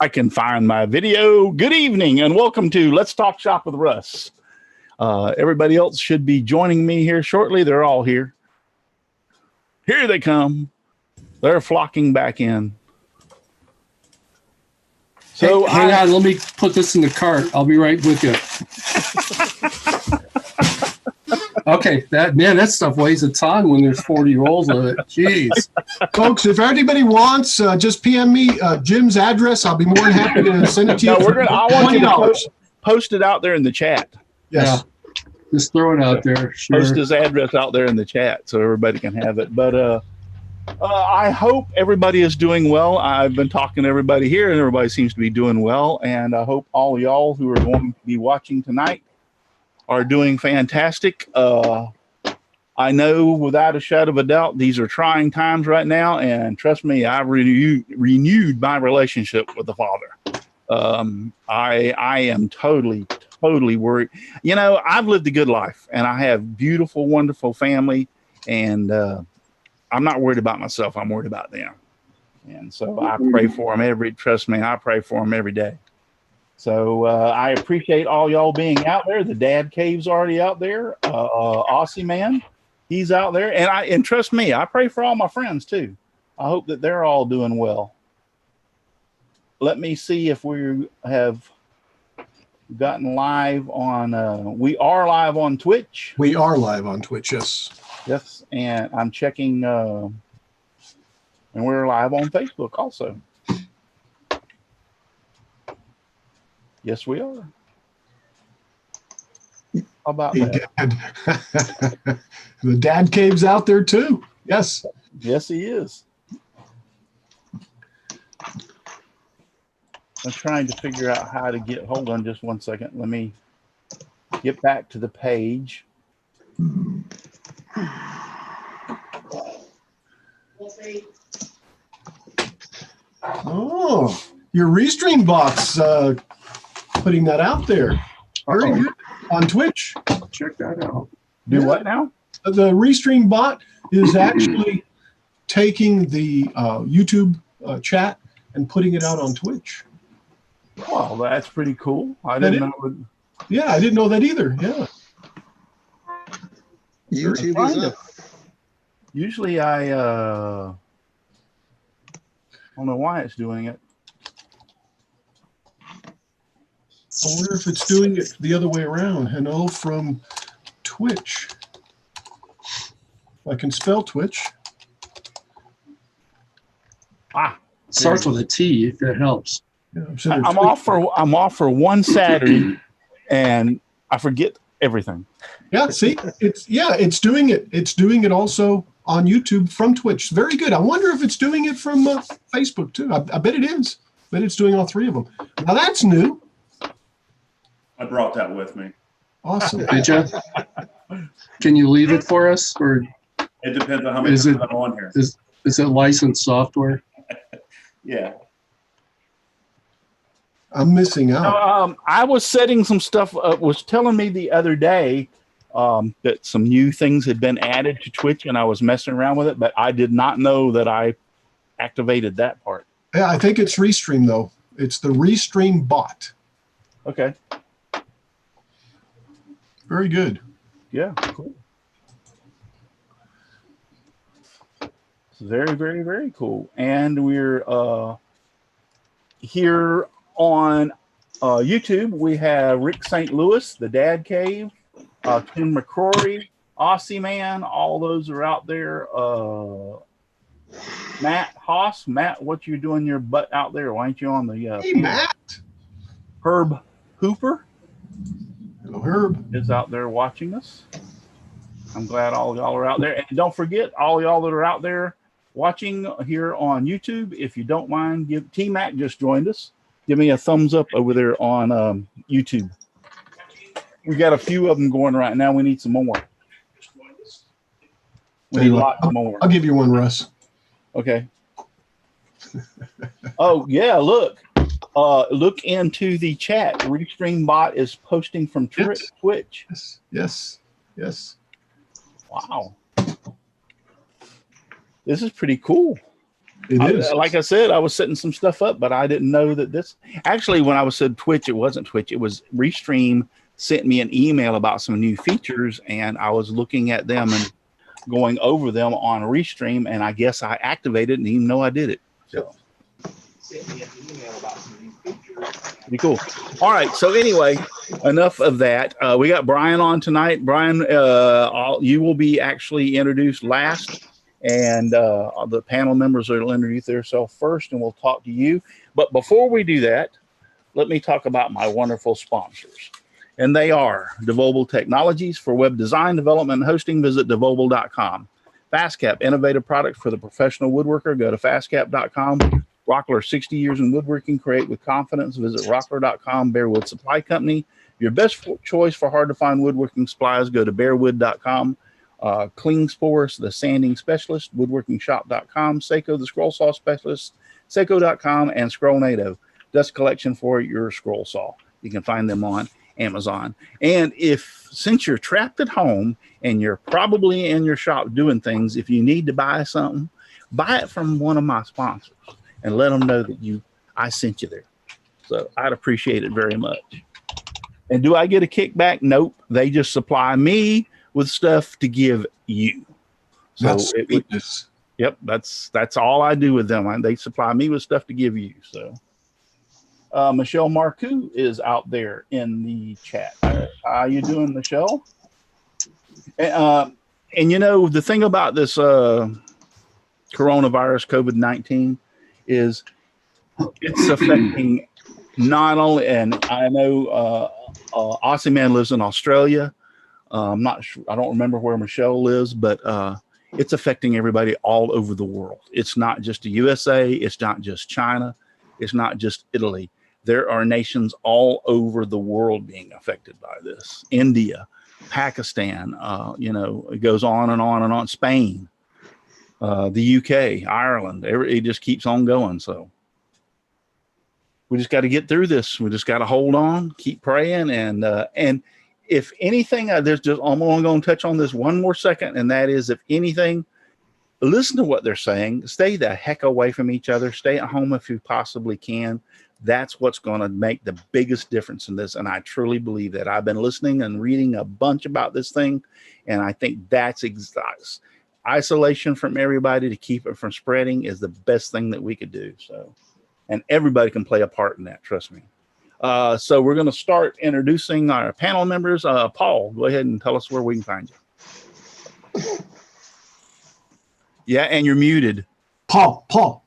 I can find my video. Good evening and welcome to Let's Talk Shop with Russ. Everybody else should be joining me here shortly. They're all here. Here they come. They're flocking back in. So hey, hang on, let me put this in the cart. I'll be right with you. Okay, that stuff weighs a ton when there's 40 rolls of it. Jeez. Folks, if anybody wants, just PM me Jim's address. I'll be more than happy to send it to you. No, I want you to post it out there in the chat. Yes. Yeah. Just throw it out there. Sure. Post his address out there in the chat so everybody can have it. But I hope everybody is doing well. I've been talking to everybody here, and everybody seems to be doing well. And I hope all y'all who are going to be watching tonight are doing fantastic. I know without a shadow of a doubt, these are trying times right now. And trust me, I've renewed my relationship with the Father. I am totally worried. You know, I've lived a good life and I have beautiful, wonderful family. And I'm not worried about myself. I'm worried about them. And so I pray for them trust me, I pray for them every day. So I appreciate all y'all being out there. The Dad Cave's already out there. Aussie Man, he's out there. And trust me, I pray for all my friends too. I hope that they're all doing well. Let me see if we have gotten live on, we are live on Twitch. We are live on Twitch, yes. Yes, and I'm checking, and we're live on Facebook also. Yes, we are. How about that? The Dad Cave's out there too. Yes. Yes, he is. I'm trying to figure out how to get, hold on just one second. Let me get back to the page. Oh, your Restream Bot's putting that out there. Very good. On Twitch. Check that out. Do what now? The Restream Bot is actually taking the YouTube chat and putting it out on Twitch. Well, that's pretty cool. I didn't know. Yeah, I didn't know that either. Yeah. YouTube is up. Usually I don't know why it's doing it. I wonder if it's doing it the other way around. Hello from Twitch. I can spell Twitch. Starts with a T if that helps. Yeah, I'm off for one Saturday and I forget everything. Yeah, see, it's doing it. It's doing it also on YouTube from Twitch. Very good. I wonder if it's doing it from Facebook too. I bet it is. I bet it's doing all three of them. Now that's new. I brought that with me. Awesome. Did you? Can you leave it for us, or It depends on how many times I'm on here. is it licensed software? Yeah. I'm missing out. I was setting some stuff up, was telling me the other day that some new things had been added to Twitch and I was messing around with it, but I did not know that I activated that part. Yeah, I think it's Restream though. It's the Restream Bot. Okay. Very good. Yeah, cool. It's very, very, very cool. And we're here on YouTube. We have Rick St. Louis, the Dad Cave, Tim McCrory, Aussie Man. All those are out there. Matt Haas. Matt, what you doing your butt out there? Why ain't you on the Hey, Matt. Herb Hooper. Hello, Herb. Is out there watching us. I'm glad all y'all are out there. And don't forget, all y'all that are out there watching here on YouTube, if you don't mind, T-Mac just joined us. Give me a thumbs up over there on YouTube. We got a few of them going right now. We need some more. We need lots more. I'll give you one, Russ. Okay. Oh, yeah, look. Look into the chat. Restream Bot is posting from Twitch. Yes. Wow. This is pretty cool. It is. Like I said, I was setting some stuff up, but I didn't know that this. Actually, when I was said Twitch, it wasn't Twitch. It was Restream sent me an email about some new features, and I was looking at them and going over them on Restream, and I guess I activated it and even know I did it. So sent me an email about some new features. Pretty cool. All right. So anyway, enough of that. We got Brian on tonight. Brian, you will be actually introduced last. And the panel members will introduce themselves first, and we'll talk to you. But before we do that, let me talk about my wonderful sponsors. And they are Devobal Technologies for web design, development, and hosting. Visit devobal.com. FastCap, innovative product for the professional woodworker. Go to fastcap.com. Rockler, 60 years in woodworking. Create with confidence. Visit rockler.com. Bearwood Supply Company. Your best choice for hard-to-find woodworking supplies. Go to bearwood.com. Clean Spores, the sanding specialist, woodworkingshop.com, Seiko, the scroll saw specialist, Seiko.com, and Scrollnado, dust collection for your scroll saw. You can find them on Amazon. And since you're trapped at home and you're probably in your shop doing things, if you need to buy something, buy it from one of my sponsors and let them know that I sent you there. So I'd appreciate it very much. And do I get a kickback? Nope. They just supply me with stuff to give you. So yep, that's all I do with them. They supply me with stuff to give you. So Michelle Marcoux is out there in the chat. How you doing, Michelle? And the thing about this coronavirus, COVID-19, is it's affecting not only, and I know Aussie Man lives in Australia. I'm not sure. I don't remember where Michelle lives, but it's affecting everybody all over the world. It's not just the USA. It's not just China. It's not just Italy. There are nations all over the world being affected by this. India, Pakistan, it goes on and on and on. Spain, the UK, Ireland. It just keeps on going. So we just got to get through this. We just got to hold on, keep praying, and if anything, I'm only going to touch on this one more second, and that is, if anything, listen to what they're saying. Stay the heck away from each other. Stay at home if you possibly can. That's what's going to make the biggest difference in this, and I truly believe that. I've been listening and reading a bunch about this thing, and I think that's isolation from everybody to keep it from spreading is the best thing that we could do. So, and everybody can play a part in that. Trust me. So we're going to start introducing our panel members. Paul, go ahead and tell us where we can find you. Yeah, and you're muted. Paul. There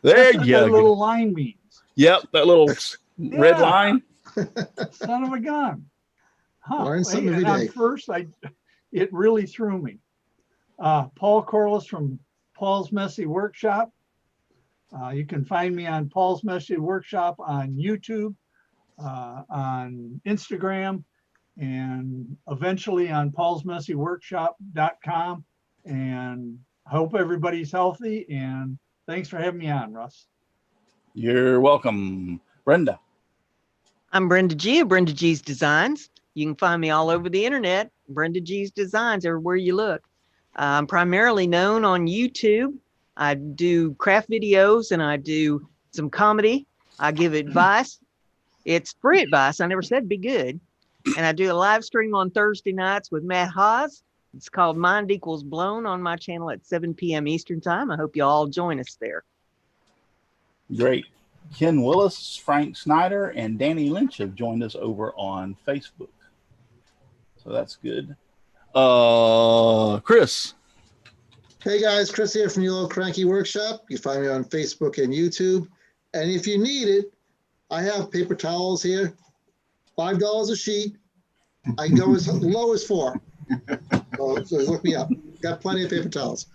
That's you what that go. little line means. Yep, that little red line. Son of a gun. Learn something every and day. at first, it really threw me. Paul Corliss from Paul's Messy Workshop. You can find me on Paul's Messy Workshop on YouTube, on Instagram, and eventually on paulsmessyworkshop.com. And hope everybody's healthy. And thanks for having me on, Russ. You're welcome. Brenda. I'm Brenda Gia, Brenda G's Designs. You can find me all over the internet, Brenda G's Designs, everywhere you look. I'm primarily known on YouTube. I do craft videos and I do some comedy. I give advice. It's free advice. I never said be good. And I do a live stream on Thursday nights with Matt Haas. It's called Mind Equals Blown on my channel at 7 p.m. Eastern Time. I hope you all join us there. Great. Ken Willis, Frank Snyder, and Danny Lynch have joined us over on Facebook. So that's good. Chris. Hey guys, Chris here from Yellow Cranky Workshop. You can find me on Facebook and YouTube. And if you need it, I have paper towels here, $5 a sheet. I can go as low as $4. So look me up. Got plenty of paper towels.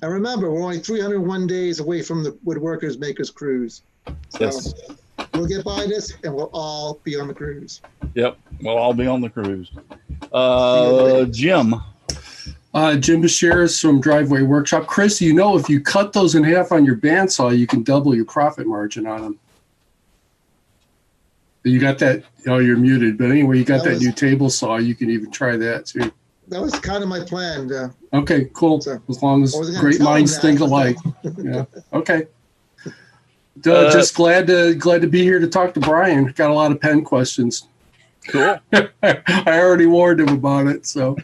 And remember, we're only 301 days away from the Woodworkers Makers Cruise. So Yes. we'll get by this and we'll all be on the cruise. Yep. We'll all be on the cruise. Jim. Jim Bashir is from Driveway Workshop. Chris, if you cut those in half on your bandsaw, you can double your profit margin on them. You got that? Oh, you're muted. But anyway, you got That that was- new table saw. You can even try that too. That was kind of my plan. Okay, cool. So- As long as I wasn't gonna great tell him minds that. think alike. Yeah. Okay. Uh, Just glad to be here to talk to Brian. Got a lot of pen questions. Cool. I already warned him about it. So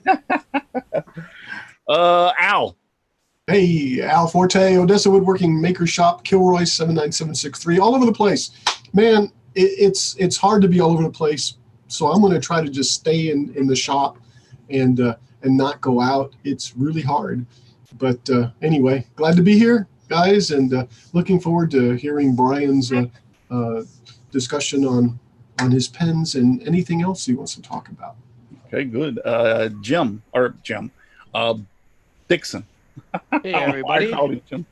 Al. Hey, Al Forte, Odessa Woodworking Maker Shop, Kilroy 79763, all over the place. Man, it's hard to be all over the place. So I'm going to try to just stay in the shop and not go out. It's really hard. But anyway, glad to be here, guys, and looking forward to hearing Brian's discussion on his pens and anything else he wants to talk about. Okay, good. Jim. Dixon. Hey, I everybody. called him Jim.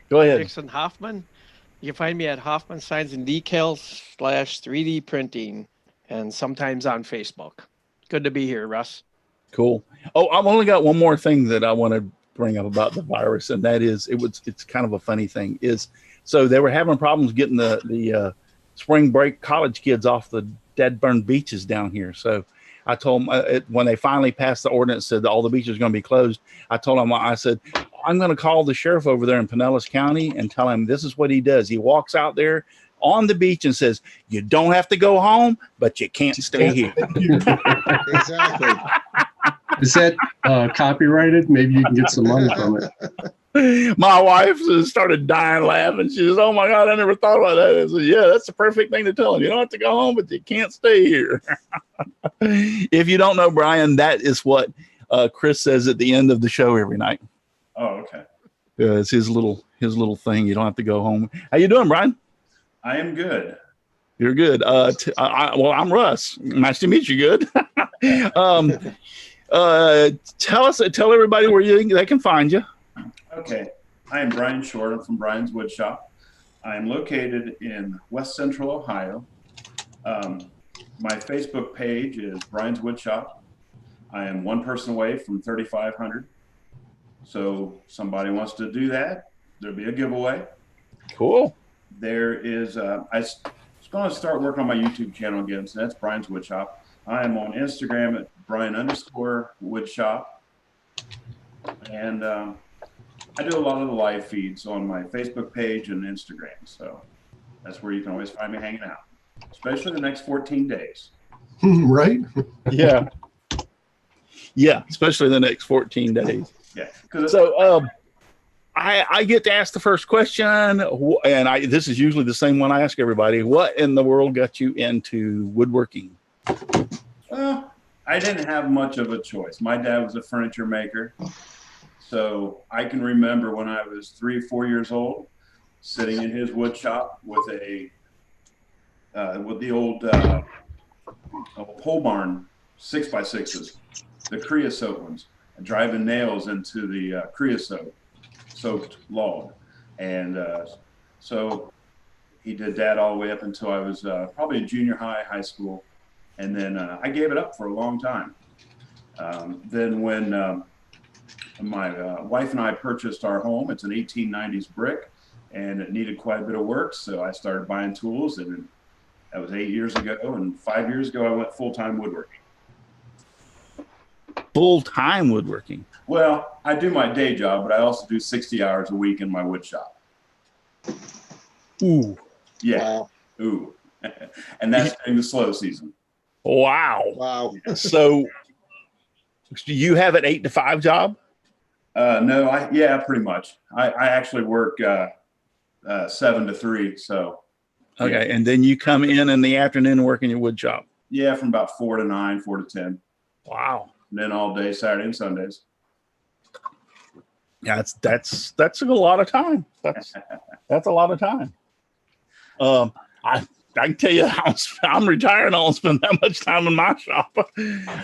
Go ahead. Dixon Hoffman. You can find me at Hoffman Signs and Decals / 3D printing and sometimes on Facebook. Good to be here, Russ. Cool. Oh, I've only got one more thing that I want to bring up about the virus, and that is it's kind of a funny thing. So they were having problems getting the spring break college kids off the dead burned beaches down here. So I told them when they finally passed the ordinance, said that all the beaches are going to be closed. I told them, I said, I'm going to call the sheriff over there in Pinellas County and tell him this is what he does. He walks out there on the beach and says, you don't have to go home, but you can't stay here. Exactly. is that copyrighted? Maybe you can get some money from it. My wife started dying laughing. She says, oh my God, I never thought about that. I said, yeah, that's the perfect thing to tell him. You don't have to go home, but you can't stay here. If you don't know Brian, that is what Chris says at the end of the show every night. Oh, okay. It's his little thing. You don't have to go home. How you doing, Brian? I am good. You're good. Well, I'm Russ. Nice to meet you. Good. Tell everybody where they can find you. Okay. I am Brian Short. I'm from Brian's Woodshop. I am located in West Central Ohio. My Facebook page is Brian's Woodshop. I am one person away from 3,500. So somebody wants to do that, there'll be a giveaway. Cool. There is, I was going to start working on my YouTube channel again, so that's Brian's Woodshop. I am on Instagram at Brian_Woodshop. And I do a lot of the live feeds on my Facebook page and Instagram. So that's where you can always find me hanging out, especially the next 14 days. Right? Yeah. Yeah, especially the next 14 days. Yeah. So I get to ask the first question, and this is usually the same one I ask everybody. What in the world got you into woodworking? Well, I didn't have much of a choice. My dad was a furniture maker. So I can remember when I was 3 or 4 years old, sitting in his wood shop with the old pole barn 6x6s, the creosote ones, and driving nails into the creosote soaked log. And so he did that all the way up until I was probably in junior high school. And then I gave it up for a long time. Then when my wife and I purchased our home, it's an 1890s brick, and it needed quite a bit of work. So I started buying tools, and that was 8 years ago. And 5 years ago, I went full-time woodworking. Full-time woodworking? Well, I do my day job, but I also do 60 hours a week in my wood shop. Ooh. Yeah. Wow. Ooh. And that's during the slow season. Wow. Wow. So do you have an 8 to 5 job? No, yeah, pretty much. I actually work 7 to 3. So. Okay. Yeah. And then you come in the afternoon and work in your wood shop? Yeah, from about 4 to 9, 4 to 10. Wow. And then all day, Saturday and Sundays. Yeah, that's a lot of time. That's a lot of time. I can tell you, I'm retired. I don't spend that much time in my shop.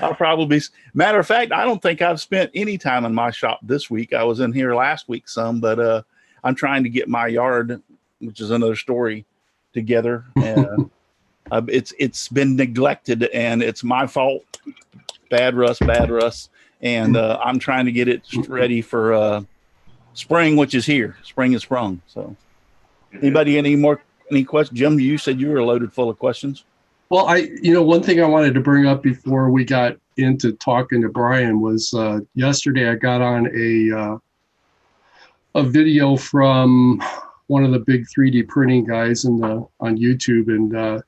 I'll probably, matter of fact, I don't think I've spent any time in my shop this week. I was in here last week some, but I'm trying to get my yard, which is another story, together. And it's been neglected, and it's my fault. Bad Russ. And I'm trying to get it ready for spring, which is here. Spring is sprung. So, anybody any questions? Jim, you said you were loaded full of questions. Well, one thing I wanted to bring up before we got into talking to Brian was yesterday I got on a video from one of the big 3D printing guys on YouTube, and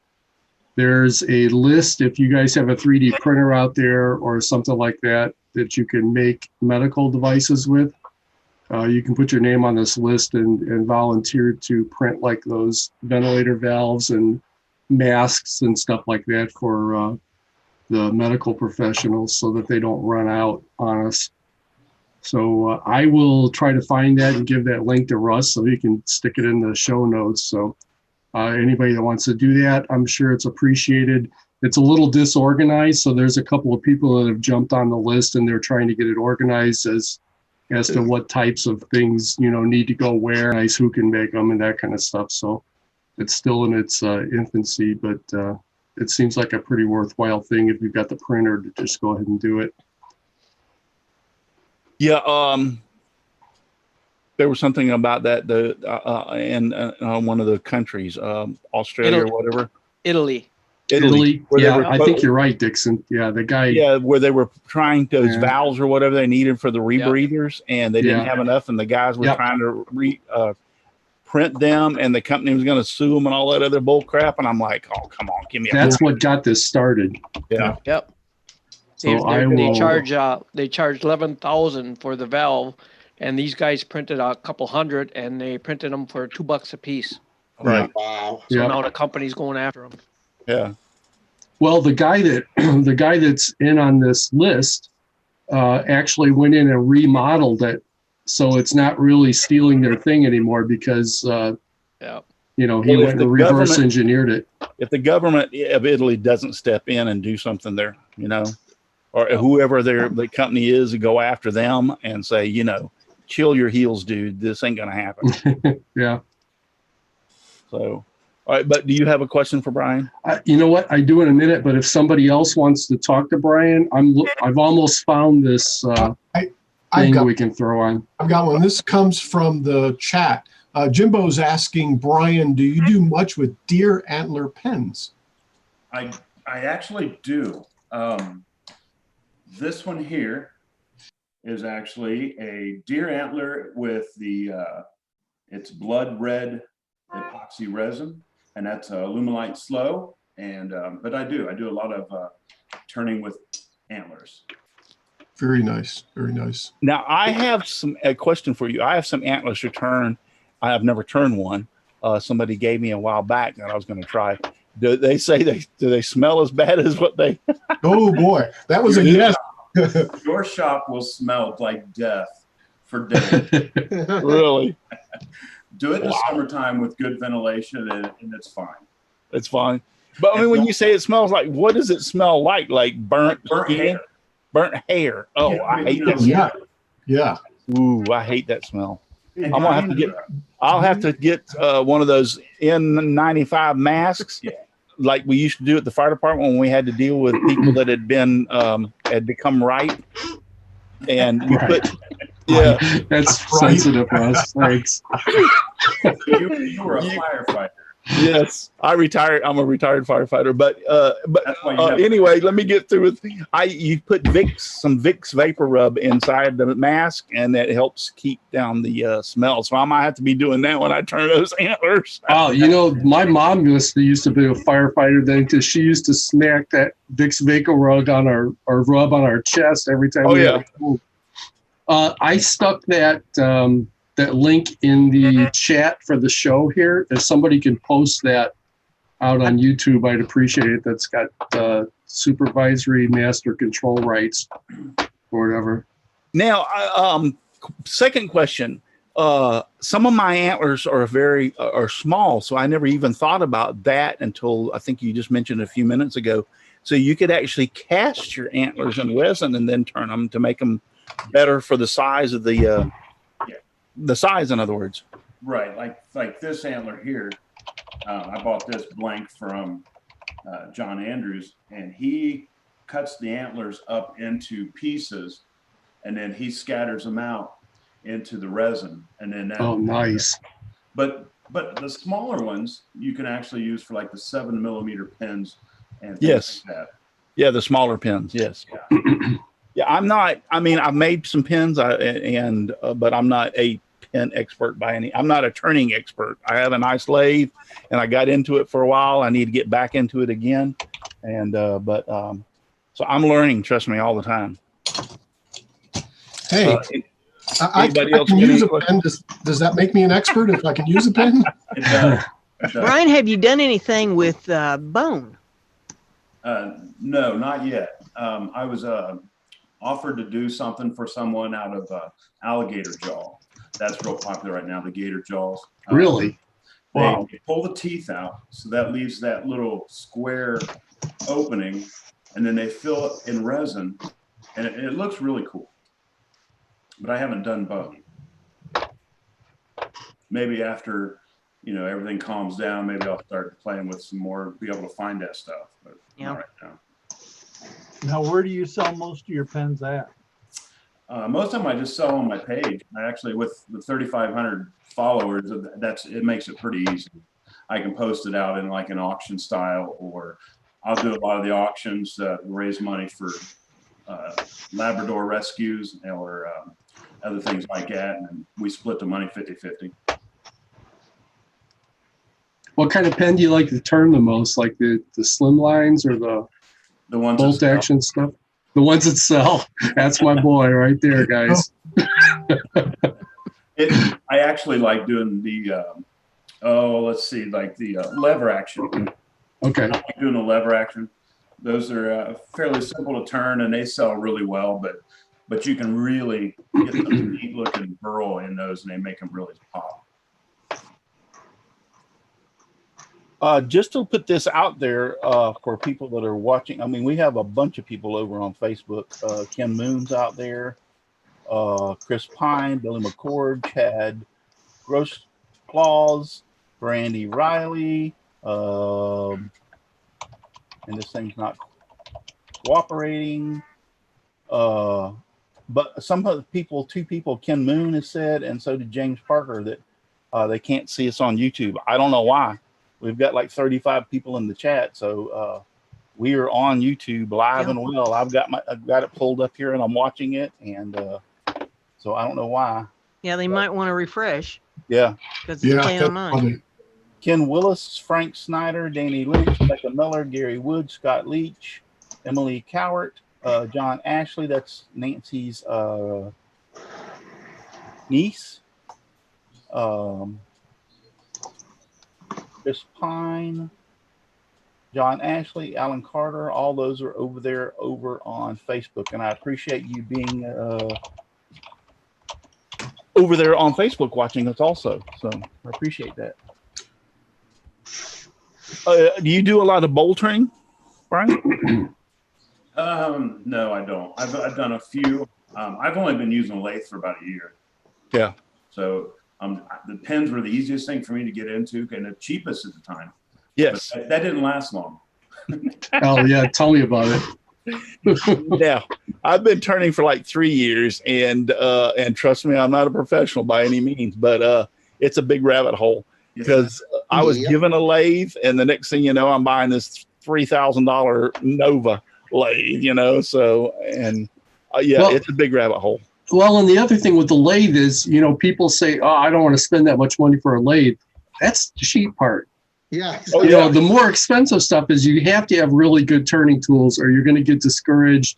there's a list. If you guys have a 3D printer out there or something like that you can make medical devices with, you can put your name on this list and volunteer to print like those ventilator valves and masks and stuff like that for the medical professionals so that they don't run out on us. So I will try to find that and give that link to Russ so he can stick it in the show notes. So anybody that wants to do that, I'm sure it's appreciated. It's a little disorganized, so there's a couple of people that have jumped on the list and they're trying to get it organized as to what types of things need to go where, who can make them, and that kind of stuff. So it's still in its infancy, but it seems like a pretty worthwhile thing if you've got the printer to just go ahead and do it. Yeah, there was something about that in one of the countries, Australia or whatever. Italy. Where Yeah, I think you're right, Dixon. Yeah, the guy. Yeah, where they were trying those valves or whatever they needed for the rebreathers, and they didn't have enough, and the guys were trying to print them, and the company was going to sue them and all that other bull crap. And I'm like, oh, come on, give me a That's what got this started. Yeah. Yep. So they charge $11,000 for the valve, and these guys printed a couple hundred, and they printed them for $2 a piece. Right. Wow. So now the company's going after them. Yeah. Well, the guy that's in on this list actually went in and remodeled it, so it's not really stealing their thing anymore because he went and reverse engineered it. If the government of Italy doesn't step in and do something there, or whoever the company is, to go after them and say, chill your heels, dude. This ain't gonna happen. Yeah. So, all right. But do you have a question for Brian? You know what? I do in a minute. But if somebody else wants to talk to Brian, I've almost found this thing we can throw on. I've got one. This comes from the chat. Jimbo's asking Brian, do you do much with deer antler pens? I actually do. This one here is actually a deer antler with it's blood red epoxy resin, and that's Lumelite slow. And but I do a lot of turning with antlers. Very nice, very nice. Now I have a question for you. I have some antlers to turn. I have never turned one. Somebody gave me a while back that I was going to try. Do they say do they smell as bad as what they? Oh boy, that was a yes. Your shop will smell like death for days. Really? Do it in the summertime with good ventilation, and it's fine. It's fine. But I mean, when you say it smells like, what does it smell like? Like burnt skin? Hair. Burnt hair. Oh, Yeah, I hate that smell. Yeah. Ooh, I hate that smell. I'll have to get one of those N95 masks, like we used to do at the fire department when we had to deal with people that had become ripe, and you put. Yeah, that's sensitive for us. Thanks. You were a firefighter. Yes, I retired. I'm a retired firefighter, but anyway, let me get through with. You put some Vicks vapor rub inside the mask, and that helps keep down the smell. So I might have to be doing that when I turn those antlers. Oh, my mom used to be a firefighter then, because she used to smack that Vicks vapor rub on our chest every time. Oh yeah. I stuck that link in the chat for the show here. If somebody can post that out on YouTube, I'd appreciate it. That's got supervisory master control rights or whatever. Now, second question. Some of my antlers are small, so I never even thought about that until I think you just mentioned a few minutes ago. So you could actually cast your antlers in resin and then turn them to make them better for the size of the size, in other words. Right, like this antler here. I bought this blank from John Andrews, and he cuts the antlers up into pieces, and then he scatters them out into the resin, and then that. Oh, nice. But the smaller ones you can actually use for like the 7mm pens and things Yes. like that. Yeah, the smaller pins. Yes. Yeah, I'm not. I mean, I've made some pins, but I'm not a pin expert by any. I'm not a turning expert. I have a nice lathe, and I got into it for a while. I need to get back into it again, and so I'm learning. Trust me, all the time. Hey, I anybody can else got use any a pen. Does that make me an expert if I can use a pen? It does. It does. Brian, have you done anything with bone? No, not yet. I was offered to do something for someone out of alligator jaw. That's real popular right now, the gator jaws. Really? They pull the teeth out, so that leaves that little square opening, and then they fill it in resin, and it looks really cool. But I haven't done bone. Maybe after, you know, everything calms down, maybe I'll start playing with some more, be able to find that stuff, but not right now. Now, where do you sell most of your pens at? Most of them I just sell on my page. I actually, with the 3,500 followers, it makes it pretty easy. I can post it out in like an auction style, or I'll do a lot of the auctions to raise money for Labrador rescues or other things like that, and we split the money 50-50. What kind of pen do you like to turn the most? Like the slim lines or the ones bolt action stuff? The ones that sell. That's my boy right there, guys. I actually like doing the let's see, like the lever action. Okay. I like doing the lever action. Those are fairly simple to turn, and they sell really well. But you can really get some neat looking burl in those, and they make them really pop. Just to put this out there for people that are watching, I mean, we have a bunch of people over on Facebook. Ken Moon's out there, Chris Pine, Billy McCord, Chad Gross Claus, Brandy Riley, and this thing's not cooperating. But some of the people, two people, Ken Moon has said, and so did James Parker, that they can't see us on YouTube. I don't know why. We've got like 35 people in the chat, so we are on YouTube live and well. I've got it pulled up here, and I'm watching it, and so I don't know why. Yeah, they might want to refresh. Yeah, because it's playing on mine. Ken Willis, Frank Snyder, Danny Lynch, Becca Miller, Gary Wood, Scott Leach, Emily Cowart, John Ashley. That's Nancy's niece. Chris Pine, John Ashley, Alan Carter, all those are over there over on Facebook. And I appreciate you being over there on Facebook watching us also. So I appreciate that. Do you do a lot of bowl turning, Brian? No, I don't. I've done a few. I've only been using a lathe for about a year. Yeah. So the pens were the easiest thing for me to get into and the cheapest at the time. Yes. But that didn't last long. Oh yeah, tell me about it. Yeah, I've been turning for like 3 years, and trust me, I'm not a professional by any means, but it's a big rabbit hole because I was given a lathe, and the next thing you know, I'm buying this $3,000 Nova lathe, you know. So it's a big rabbit hole. Well, and the other thing with the lathe is, you know, people say, "Oh, I don't want to spend that much money for a lathe." That's the cheap part. Yeah. You know, the more expensive stuff is you have to have really good turning tools, or you're going to get discouraged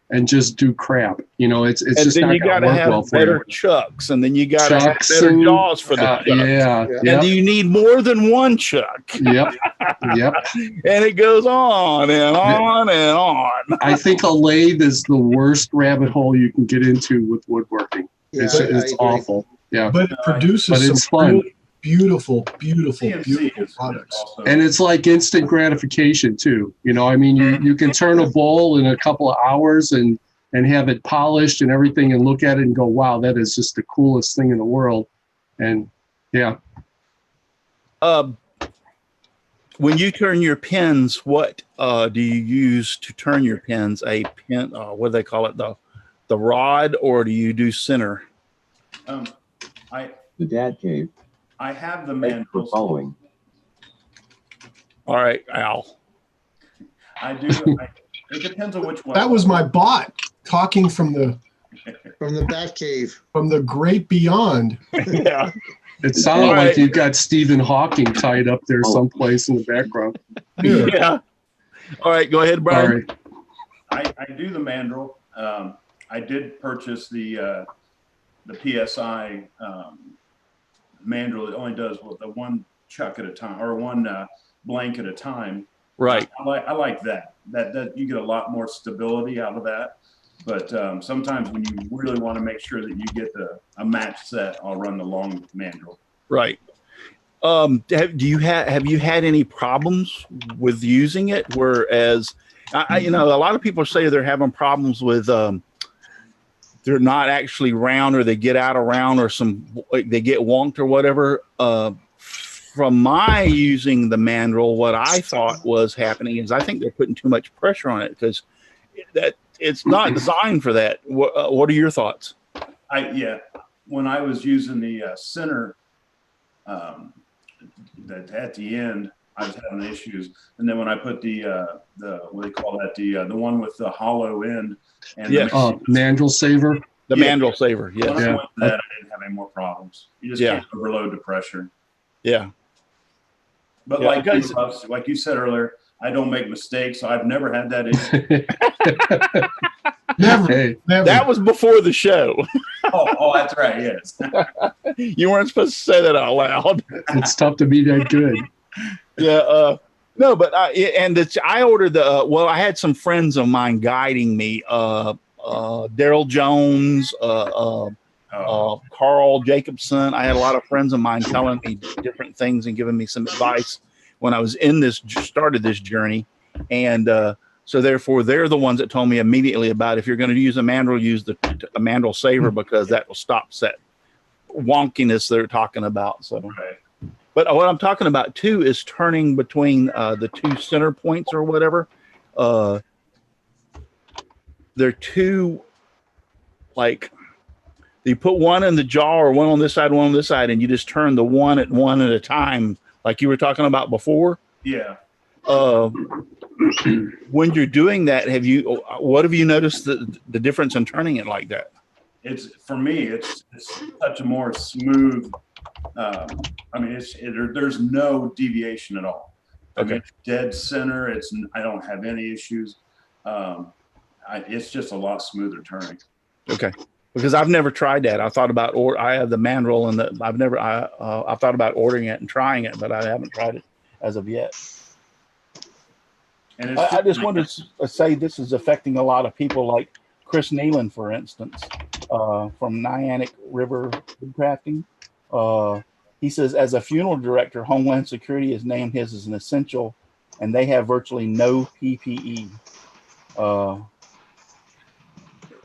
and just do crap. You know, it's just not going to work well for you. Better chucks, and then you got to have better jaws for the chucks. Yeah. And you need more than one chuck. Yep. And it goes on and on and on. I think a lathe is the worst rabbit hole you can get into with woodworking. Yeah, it's awful. Yeah. But it produces it's some fun. really beautiful products. And it's like instant gratification too. You know, I mean, you can turn a bowl in a couple of hours and have it polished and everything and look at it and go, wow, that is just the coolest thing in the world. And yeah. When you turn your pens, what do you use to turn your pens? A pen, what do they call it? The rod, or do you do center? The dad cave. I have the mandrel following. All right, Al. I do. It depends on which one. That was my bot talking from the Bat Cave. From the great beyond. Yeah. It sounded All like right. you've got Stephen Hawking tied up there someplace in the background. Yeah. All right, go ahead, Brian. Sorry. I do the mandrel. I did purchase the PSI mandrel. It only does the one chuck at a time, or one blank at a time. Right. I like that. That you get a lot more stability out of that. But sometimes when you really want to make sure that you get a match set, I'll run the long mandrel. Right. Have you had any problems with using it? Whereas, a lot of people say they're having problems with they're not actually round, or they get out of round, or they get wonked or whatever. From my using the mandrel, what I thought was happening is I think they're putting too much pressure on it, because that it's not designed for that. What are your thoughts? When I was using the center that at the end, I was having issues, and then when I put the what do they call that, the one with the hollow end, and mandrel saver. The mandrel saver, yes. When I went to that, I didn't have any more problems. You just can't overload the pressure. Yeah. But like you said earlier, I don't make mistakes, so I've never had that issue. Never. That was before the show. Oh, that's right. Yes. You weren't supposed to say that out loud. It's tough to be that good. Yeah. No, but I ordered I had some friends of mine guiding me. Daryl Jones, Carl Jacobson. I had a lot of friends of mine telling me different things and giving me some advice when I was started this journey. And so therefore they're the ones that told me immediately about, if you're going to use a mandrel, use a mandrel saver, because that will stop that wonkiness they're talking about. So, right. But what I'm talking about too is turning between the two center points or whatever. They're two, like, you put one in the jaw, or one on this side, one on this side, and you just turn the one at a time, like you were talking about before. Yeah. When you're doing that, what have you noticed the difference in turning it like that? For me, it's such a more smooth. There's no deviation at all. Okay. I mean, dead center. I don't have any issues. It's just a lot smoother turning. Okay. Because I've never tried that. I thought about, I have the mandrel, and I've thought about ordering it and trying it, but I haven't tried it as of yet. And I just wanted to say this is affecting a lot of people, like Chris Nealon, for instance, from Nyannick River Woodcrafting. He says, as a funeral director, Homeland Security has named his as an essential, and they have virtually no PPE.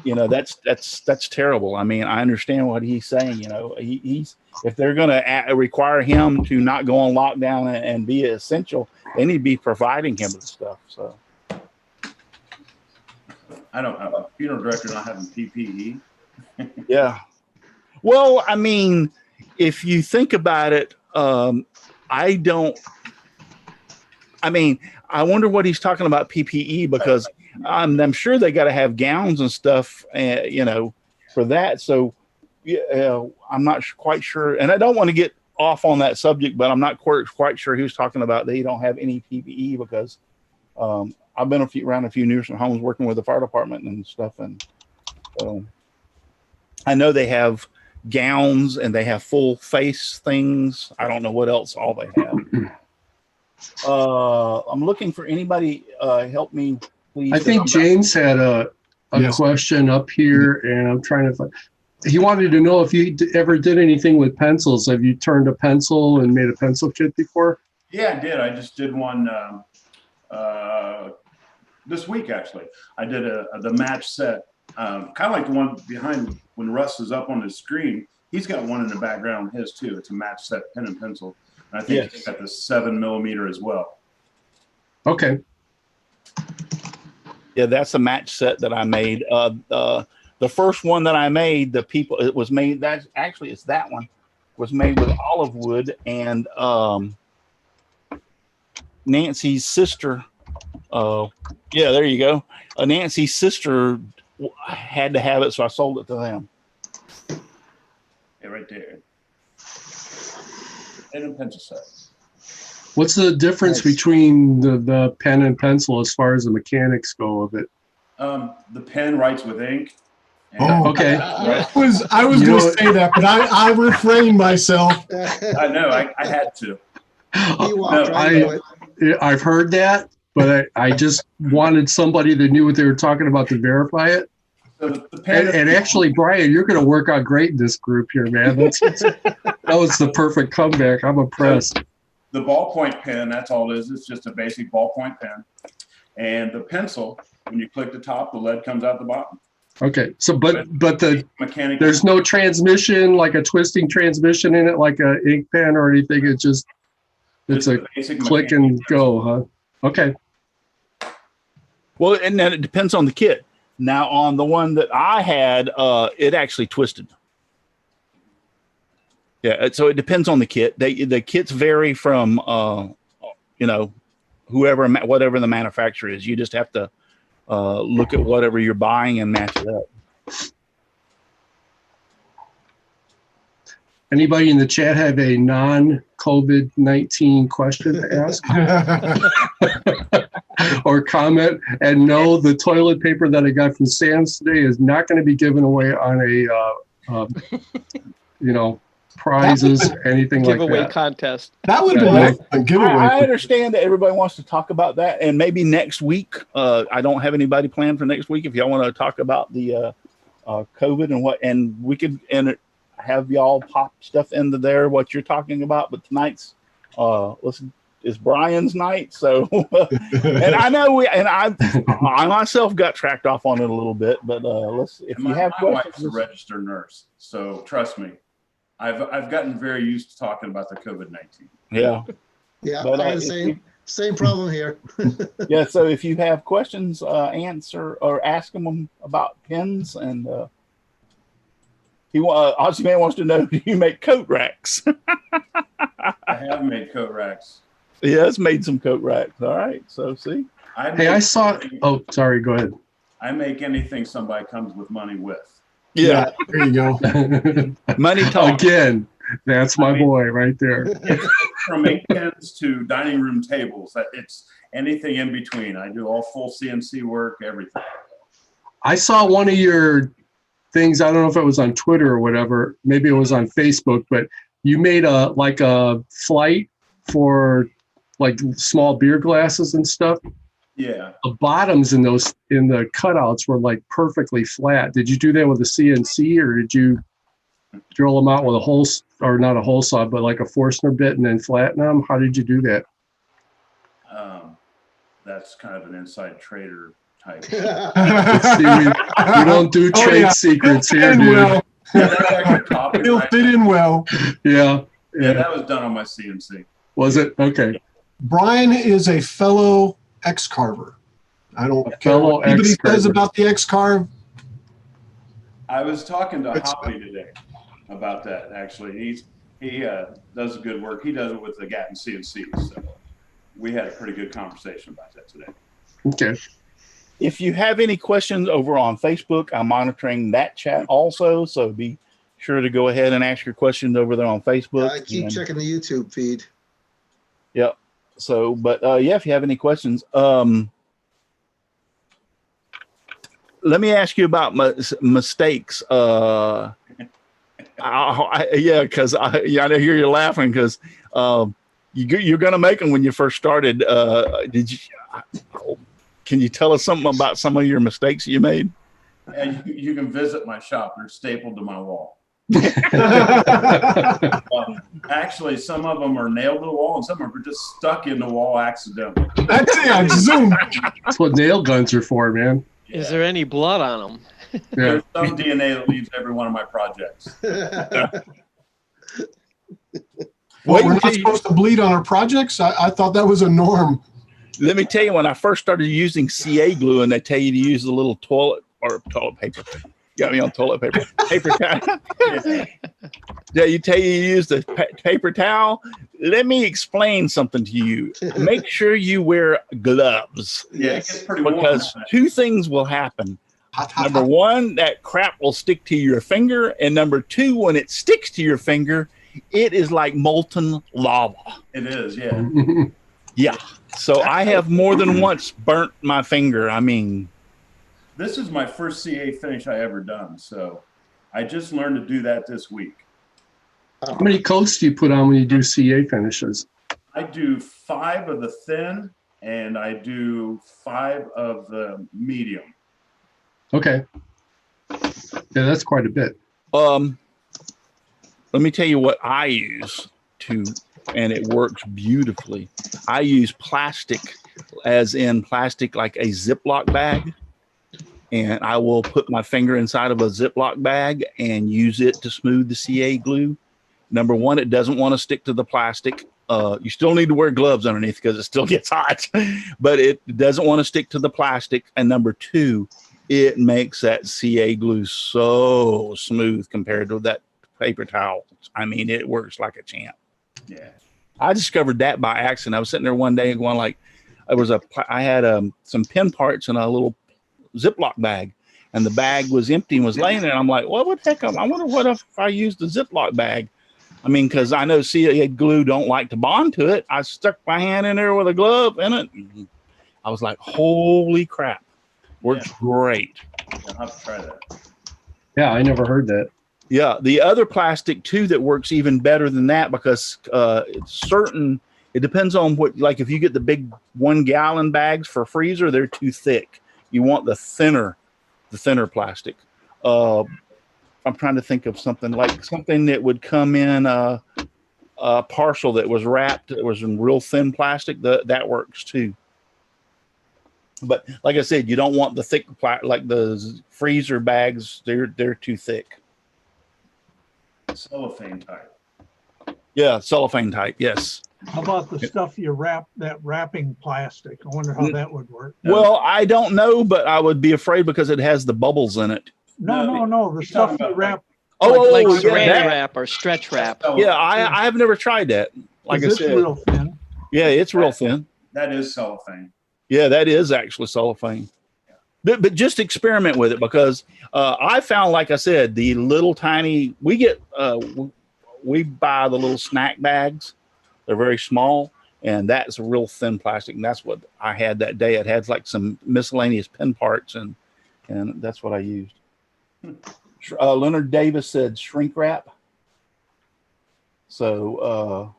That's terrible. I mean, I understand what he's saying. He's if they're going to require him to not go on lockdown and be essential, they need to be providing him with stuff. So I don't have a funeral director not having PPE. Yeah. Well, I mean, if you think about it, I wonder what he's talking about PPE, because I'm sure they got to have gowns and stuff, for that. So I'm not quite sure. And I don't want to get off on that subject, but I'm not quite sure who's talking about they don't have any PPE, because I've been around a few nursing homes working with the fire department and stuff. And so I know they have gowns and they have full face things. I don't know what else all they have. I'm looking for anybody. Help me, please. I think James had a question up here, and I'm trying to find. He wanted to know if you ever did anything with pencils. Have you turned a pencil and made a pencil kit before? Yeah, I did. I just did one this week, actually. I did the match set, kind of like the one behind when Russ is up on the screen. He's got one in the background, his too. It's a match set pen and pencil. And I think he's got the 7mm as well. Okay. Yeah, that's a match set that I made. The first one that I made, it was made, it's that one, was made with olive wood, and Nancy's sister Yeah, there you go. Nancy's sister had to have it, so I sold it to them. Yeah, right there. And a pencil set. What's the difference Nice. between the pen and pencil as far as the mechanics go of it? The pen writes with ink. Oh, Okay. I was You going know to what? say that, but I refrained myself. I know, I had to. You walked No, right into it. I've heard that, but I just wanted somebody that knew what they were talking about to verify it. So the pen, And actually, Brian, you're going to work out great in this group here, man. That was the perfect comeback. I'm impressed. the ballpoint pen, that's all it is. It's just a basic ballpoint pen. And the pencil, when you click the top, the lead comes out the bottom. Okay, so but Mechanical. there's no transmission, like a twisting transmission in it, like a ink pen or anything. It's just a basic click mechanical and go, huh? Okay. Well, and then it depends on the kit. Now, on the one that I had, it actually twisted. Yeah, so it depends on the kit. The kits vary from, whatever the manufacturer is. You just have to look at whatever you're buying and match it up. Anybody in the chat have a non-COVID-19 question to ask or comment? And no, the toilet paper that I got from Sam's today is not going to be given away on prizes, anything like Giveaway that. contest. That would be Yeah. a giveaway. I understand that everybody wants to talk about that, and maybe next week. I don't have anybody planned for next week. If y'all want to talk about the COVID and we could have y'all pop stuff into there what you're talking about. But tonight's is Brian's night, so and I know I myself got tracked off on it a little bit, but if you have my wife's a questions, registered nurse, so trust me, I've gotten very used to talking about the COVID-19. yeah. Yeah, But, I had the same problem here. Yeah, so if you have questions, answer or ask them about pins, and Aussie Man wants to know, do you make coat racks? I have made coat racks. Yeah, it's made some coat racks. All right, so see, I saw. Oh, sorry. Go ahead. I make anything somebody comes with money with. yeah, There you go. money talk. Again, that's my boy right there. From ink pens to dining room tables, it's anything in between. I do all full CNC work, everything. I saw one of your things. I don't know if it was on Twitter or whatever. Maybe it was on Facebook, but you made a flight for like small beer glasses and stuff. Yeah. The bottoms in the cutouts were like perfectly flat. Did you do that with a CNC, or did you drill them out with a hole, or not a hole saw, but like a Forstner bit and then flatten them? How did you do that? That's kind of an inside trader type. See, we don't do trade secrets here, Fit in dude. well. That's actually copied, He'll right? fit in well. Yeah. Yeah, that was done on my CNC. Was it? Okay. Brian is a fellow X-carver. I don't care fellow what anybody X-carver. says about the X-carve. I was talking to It's- Hoppy today about that. Actually, he does good work. He does it with the Gatton CNC. So we had a pretty good conversation about that today. Okay. If you have any questions over on Facebook, I'm monitoring that chat also, so be sure to go ahead and ask your questions over there on Facebook. I keep And- checking the YouTube feed. Yep. So, but if you have any questions, let me ask you about mistakes. Because I know you're laughing because you're going to make them when you first started. Can you tell us something about some of your mistakes you made? And you can visit my shop. They're stapled to my wall. Actually, some of them are nailed to the wall, and some of them are just stuck in the wall accidentally. That's it. I zoom. That's what nail guns are for, man. Is there any blood on them? Yeah. There's some DNA that leaves every one of my projects. Well, we're not supposed to bleed on our projects. I thought that was a norm. Let me tell you, when I first started using CA glue, and they tell you to use the little toilet paper. Got me on toilet paper. Paper towel. Yeah, you tell you use the paper towel. let me explain something to you. Make sure you wear gloves. Yeah, it gets pretty warm. Because two things will happen. Number one, that crap will stick to your finger. And number two, when it sticks to your finger, it is like molten lava. It is, yeah. Yeah. So I have more than once burnt my finger. I mean, this is my first CA finish I ever done. So I just learned to do that this week. How many coats do you put on when you do CA finishes? I do 5 of the thin and I do 5 of the medium. Okay. Yeah, that's quite a bit. Let me tell you what I use and it works beautifully. I use plastic, as in plastic like a Ziploc bag. And I will put my finger inside of a Ziploc bag and use it to smooth the CA glue. Number one, it doesn't want to stick to the plastic. You still need to wear gloves underneath because it still gets hot, but it doesn't want to stick to the plastic. And number two, it makes that CA glue so smooth compared to that paper towel. I mean, it works like a champ. Yeah. I discovered that by accident. I was sitting there one day and going like, I had some pin parts in a little Ziploc bag, and the bag was empty and was laying there. And I'm like, well, what the heck? I wonder what if I used the Ziploc bag? I mean, because I know CA glue don't like to bond to it. I stuck my hand in there with a glove in it. I was like, holy crap. Works great. I'll have to try that. Yeah, I never heard that. Yeah, the other plastic too that works even better than that, because it's certain, it depends on what, like if you get the big 1 gallon bags for freezer, they're too thick. You want the thinner plastic. I'm trying to think of something that would come in a parcel that was wrapped. It was in real thin plastic. That works too. But like I said, you don't want the thick like the freezer bags. They're too thick. Cellophane type. Yeah, cellophane type. Yes. How about the stuff you wrap, that wrapping plastic? I wonder how that would work. Well, I don't know, but I would be afraid because it has the bubbles in it. No. The stuff you wrap. Like yeah, saran wrap or stretch wrap. Yeah, I have never tried that. Like I said, real thin. Yeah, it's real thin. That is cellophane. Yeah, that is actually cellophane. But just experiment with it, because I found, like I said, the little tiny, we buy the little snack bags. They're very small, and that's a real thin plastic. And that's what I had that day. It had like some miscellaneous pin parts, and that's what I used. Leonard Davis said shrink wrap. So,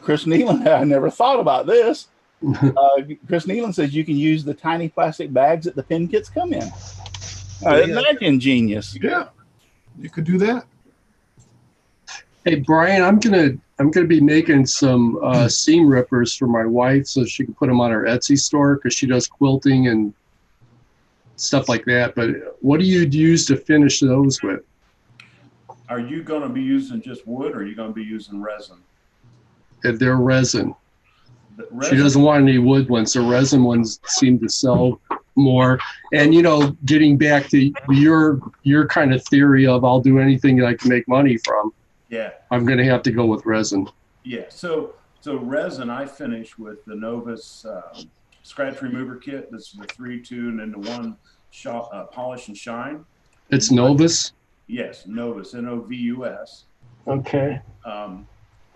Chris Nealon, I never thought about this. Chris Nealon says you can use the tiny plastic bags that the pin kits come in. Isn't that ingenious? Yeah, you could do that. Hey Brian, I'm gonna be making some seam rippers for my wife so she can put them on her Etsy store, because she does quilting and stuff like that. But what do you use to finish those with? Are you going to be using just wood, or are you going to be using resin? They're resin. Resin. She doesn't want any wood ones. The resin ones seem to sell more. And getting back to your kind of theory of I'll do anything I can make money from. Yeah. I'm going to have to go with resin. Yeah. So resin, I finish with the Novus scratch remover kit. This is the 3-2 and into 1 polish and shine. It's Novus? Yes, Novus, Novus. Okay.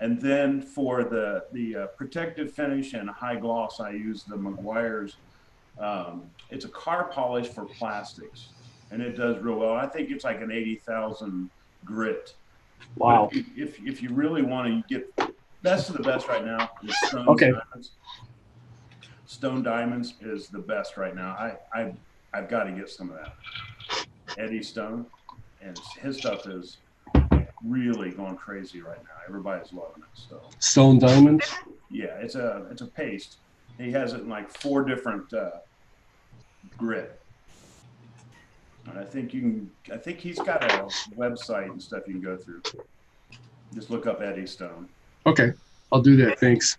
And then for the protective finish and high gloss, I use the Meguiar's. It's a car polish for plastics, and it does real well. I think it's like an 80,000 grit. Wow. If you really want to get best of the best right now, is Stone Diamonds. Stone Diamonds is the best right now. I've got to get some of that. Eddie Stone, and his stuff is really going crazy right now. Everybody's loving it. So Stone Diamonds? Yeah, it's a paste. He has it in like 4 different grit. And I think he's got a website and stuff you can go through. Just look up Eddie Stone. Okay, I'll do that. Thanks.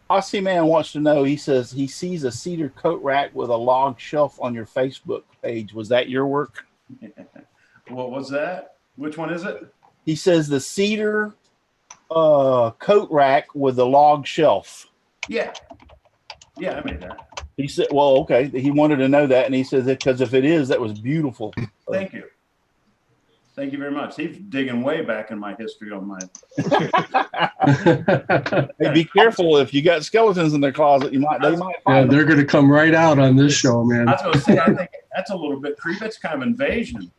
Aussie Man wants to know, he says he sees a cedar coat rack with a log shelf on your Facebook page. Was that your work? What was that? Which one is it? He says the cedar coat rack with the log shelf. Yeah. Yeah, I made that. He said, well, okay. He wanted to know that, and he says that because if it is, that was beautiful. Thank you. Thank you very much. He's digging way back in my history on mine. Hey, be careful if you got skeletons in their closet. They might Yeah, find them. they're going to come right out on this show, man. I was going to say, I think that's a little bit creepy. That's kind of invasion.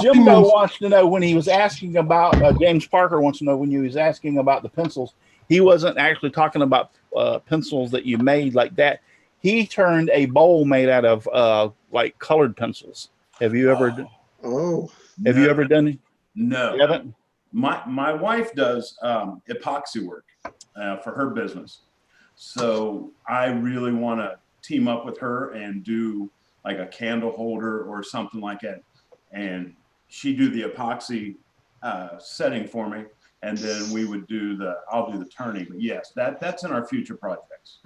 Jimbo wants to know when he was asking about James Parker wants to know when you was asking about the pencils. He wasn't actually talking about pencils that you made like that. He turned a bowl made out of like colored pencils. Have you ever? Have you ever done it? No. You haven't? My wife does epoxy work for her business, so I really want to team up with her and do like a candle holder or something like that, and she do the epoxy setting for me, and then we would do I'll do the turning. But yes, that's in our future projects.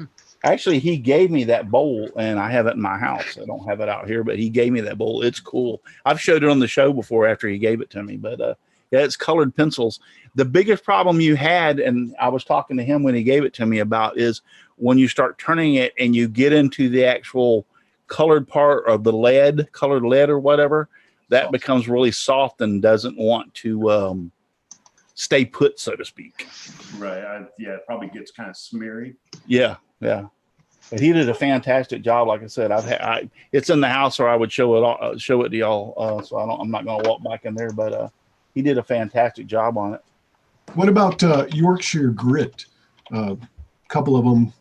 Actually, he gave me that bowl, and I have it in my house. I don't have it out here, but he gave me that bowl. It's cool. I've showed it on the show before after he gave it to me, but yeah, it's colored pencils. The biggest problem you had, and I was talking to him when he gave it to me about, is when you start turning it and you get into the actual colored part of the lead, colored lead or whatever, that becomes really soft and doesn't want to stay put, so to speak. Right. Yeah, it probably gets kind of smeary. Yeah. Yeah. But he did a fantastic job. Like I said, it's in the house, or I would show it to y'all. So I'm not going to walk back in there, but he did a fantastic job on it. What about Yorkshire Grit? A couple of them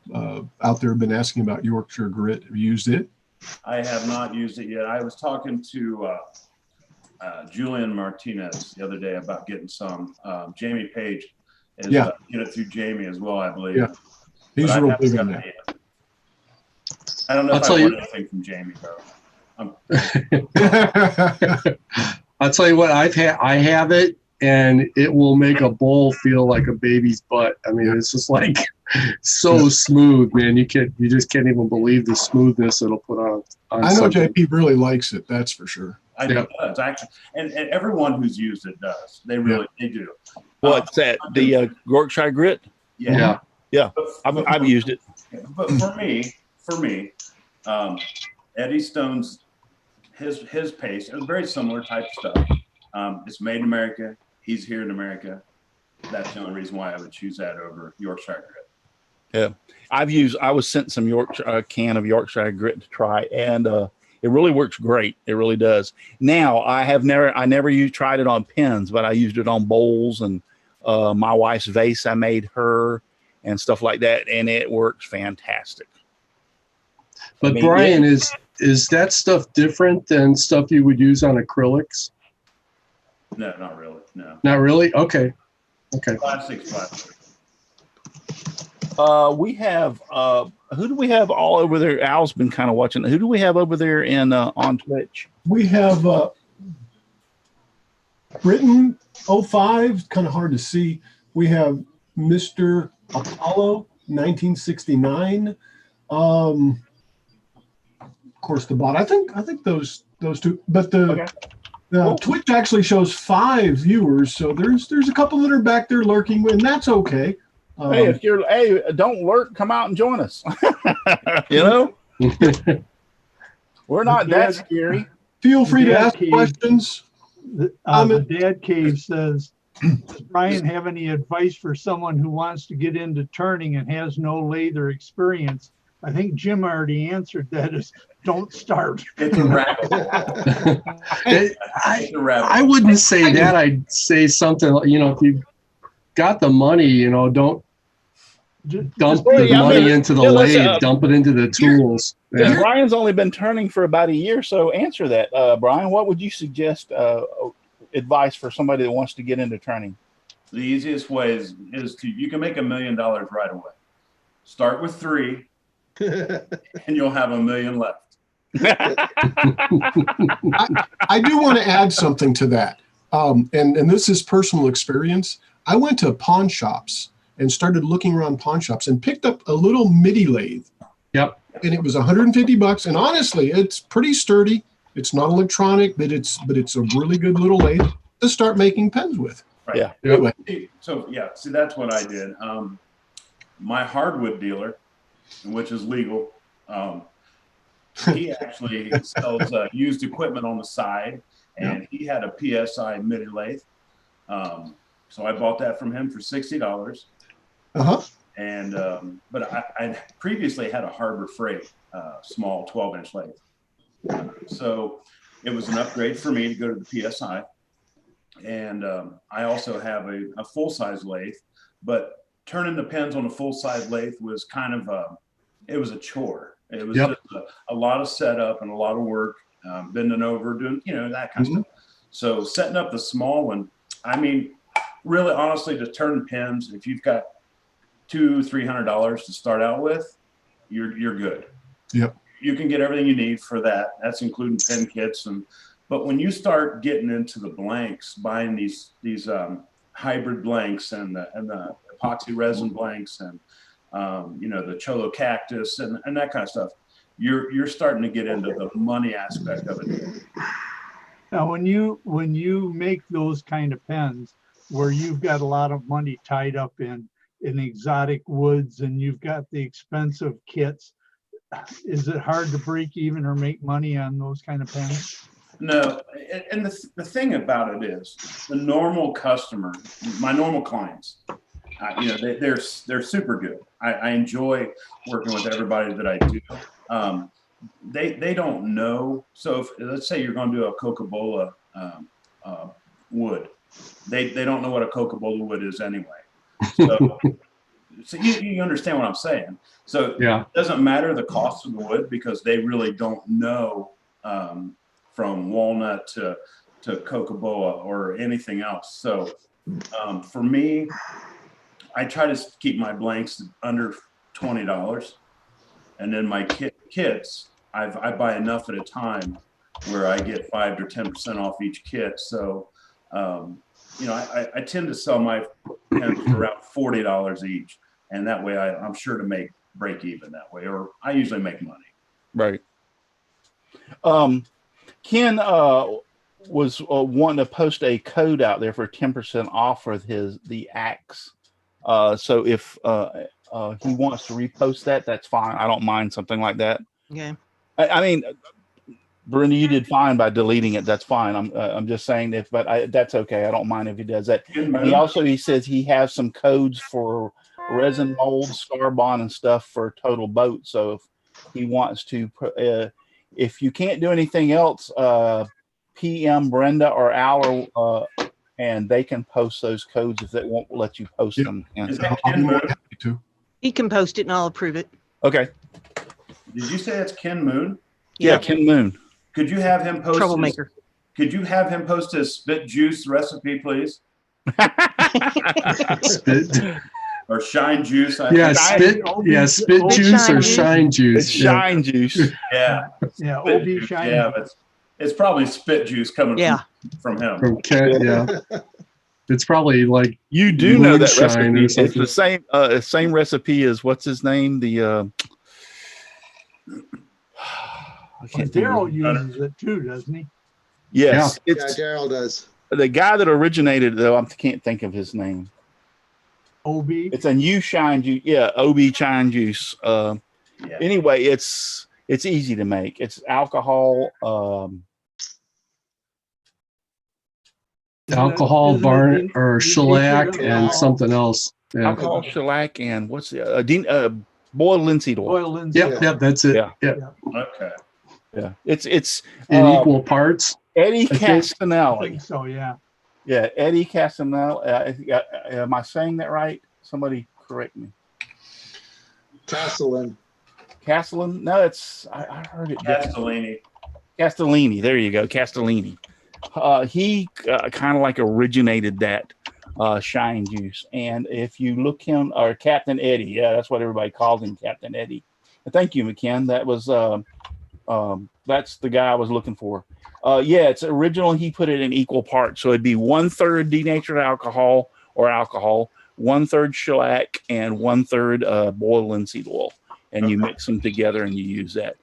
out there have been asking about Yorkshire Grit. Have you used it? I have not used it yet. I was talking to Julian Martinez the other day about getting some. Jamie Page is get it through Jamie as well, I believe. Yeah, he's real big on that. I don't know if I want anything from Jamie though. I'll tell you what, I have it, and it will make a bowl feel like a baby's butt. I mean, it's just like so smooth, man. You just can't even believe the smoothness it'll put on I know something. JP really likes it. That's for sure. I do. It's actually, and everyone who's used it does. They really they do. What's that? The Yorkshire Grit? Yeah. I've used it. But for me, Eddie Stone's his paste is very similar type stuff. It's made in America. He's here in America. That's the only reason why I would choose that over Yorkshire Grit. Yeah, I was sent some can of Yorkshire Grit to try, and it really works great. It really does. Now I never tried it on pens, but I used it on bowls and my wife's vase I made her and stuff like that, and it works fantastic. But Brian, is that stuff different than stuff you would use on acrylics? No, not really. No. Not really? Okay. Plastic. We have who do we have all over there? Al's been kind of watching. Who do we have over there in on Twitch? We have Britain 05, kind of hard to see. We have Mr. Apollo 1969. Of course, the bot. I think those two. But the Twitch actually shows 5 viewers, so there's a couple that are back there lurking, and that's okay. Hey, don't lurk. Come out and join us. You know, we're not that scary. Feel free to ask questions. The Dad Cave says, does Brian have any advice for someone who wants to get into turning and has no lather experience? I think Jim already answered that. Is don't start. It's a rabbit. I wouldn't say that. I'd say something, if you've got the money, don't dump the money into the lathe, dump it into the tools. Yeah. Brian's only been turning for about a year, so answer that. Brian, what would you suggest advice for somebody that wants to get into turning? The easiest way is you can make $1 million right away. Start with 3 and you'll have $1 million left. I do want to add something to that. And this is personal experience. I went to pawn shops and started looking around pawn shops and picked up a little MIDI lathe. Yep. And it was $150. And honestly, it's pretty sturdy. It's not electronic, but it's a really good little lathe to start making pens with. Right. Yeah. Anyway, So yeah, see, that's what I did. My hardwood dealer, which is legal, he actually sells used equipment on the side, and he had a PSI midi lathe. So I bought that from him for $60. And but I previously had a Harbor Freight small 12-inch lathe. So it was an upgrade for me to go to the PSI. And I also have a full-size lathe, but turning the pens on a full-size lathe was kind of it was a chore. It was just a lot of setup and a lot of work, bending over, doing, that kind of stuff. So setting up the small one, I mean, really honestly, to turn pens, if you've got $200-300 to start out with, you're good. Yep. You can get everything you need for that. That's including pen kits. But when you start getting into the blanks, buying these hybrid blanks and the epoxy resin blanks and the Cholo cactus and that kind of stuff, you're starting to get into the money aspect of it. Now, when you make those kind of pens where you've got a lot of money tied up in exotic woods and you've got the expensive kits, is it hard to break even or make money on those kind of pens? No, and the thing about it is the normal customer, my normal clients, they're super good. I enjoy working with everybody that I do. They don't know. So if, let's say you're going to do a Coca-Cola wood, they don't know what a Coca-Cola wood is anyway. So you understand what I'm saying. So it doesn't matter the cost of the wood because they really don't know from walnut to Coca-Cola or anything else. So for me, I try to keep my blanks under $20, and then my kits, I buy enough at a time where I get 5 to 10% off each kit. So I tend to sell my pens for around $40 each, and that way I'm sure to break even that way, or I usually make money. Right. Ken was wanting to post a code out there for 10% off with the axe. So if he wants to repost that, that's fine. I don't mind something like that. Okay. I mean, Brenda, you did fine by deleting it. That's fine. I'm just saying that's okay. I don't mind if he does that. And he says he has some codes for resin mold, Scarbond, and stuff for Total Boat. So if he wants to, if you can't do anything else, PM Brenda or Al, and they can post those codes if they won't let you post them. Is that Ken Moon? He can post it and I'll approve it. Okay. Did you say it's Ken Moon? Yeah, Ken Moon. Could you have him post Troublemaker. Could you have him post his spit juice recipe, please? Spit. Or shine juice? Spit juice or shine juice. It's shine juice. Yeah. Yeah, OB shine. Yeah, but it's probably spit juice coming from him. From Ken, yeah. It's probably like you do know that moonshine recipe. It's the same recipe as what's his name? The Daryl uses it too, doesn't he? Yes, Yeah, Daryl does. The guy that originated, though, I can't think of his name. OB. It's a new shine juice. Yeah, OB shine juice. Anyway, it's easy to make. It's alcohol. Alcohol, barn or shellac, and something else. Yeah. Alcohol, shellac, and what's the boiled linseed oil? Boiled linseed. Yep, that's it. Yeah. Okay. Yeah, it's in equal parts. Eddie Castanelli. I think so, yeah. Yeah, Eddie Castanelli. Am I saying that right? Somebody correct me. Castellan. No, I heard it. Castellini. Castellini. There you go, Castellini. He kind of like originated that shine juice. And if you look him, or Captain Eddie, yeah, that's what everybody calls him, Captain Eddie. And thank you, McKen. That was that's the guy I was looking for. Yeah, it's original. He put it in equal parts, so it'd be 1/3 denatured alcohol, 1/3 shellac, and 1/3 boiled linseed oil, and you mix them together and you use that.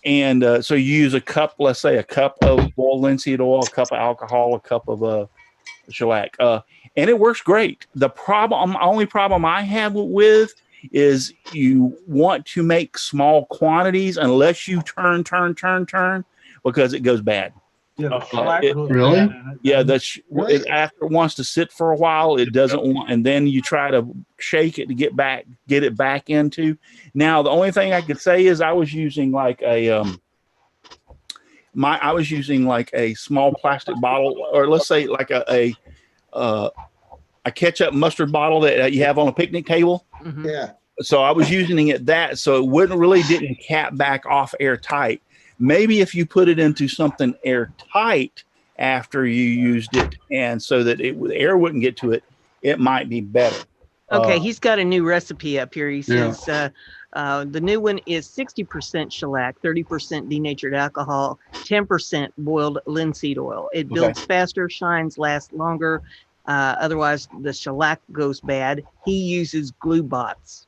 And so you use a cup, let's say a cup of boiled linseed oil, a cup of alcohol, a cup of shellac, and it works great. The only problem I have with is you want to make small quantities unless you turn, because it goes bad. Yeah, the shellac goes really? bad in it. Yeah, Right. after it wants to sit for a while, it doesn't want, and then you try to shake it to get it back into. Now, the only thing I could say is I was using like a small plastic bottle, or let's say like a ketchup mustard bottle that you have on a picnic table. Mhm. Yeah. So I was using it so it didn't cap back off airtight. Maybe if you put it into something airtight after you used it, and so that air wouldn't get to it, it might be better. Okay, he's got a new recipe up here. He says the new one is 60% shellac, 30% denatured alcohol, 10% boiled linseed oil. It builds faster, shines, lasts longer. Otherwise, the shellac goes bad. He uses glue bots.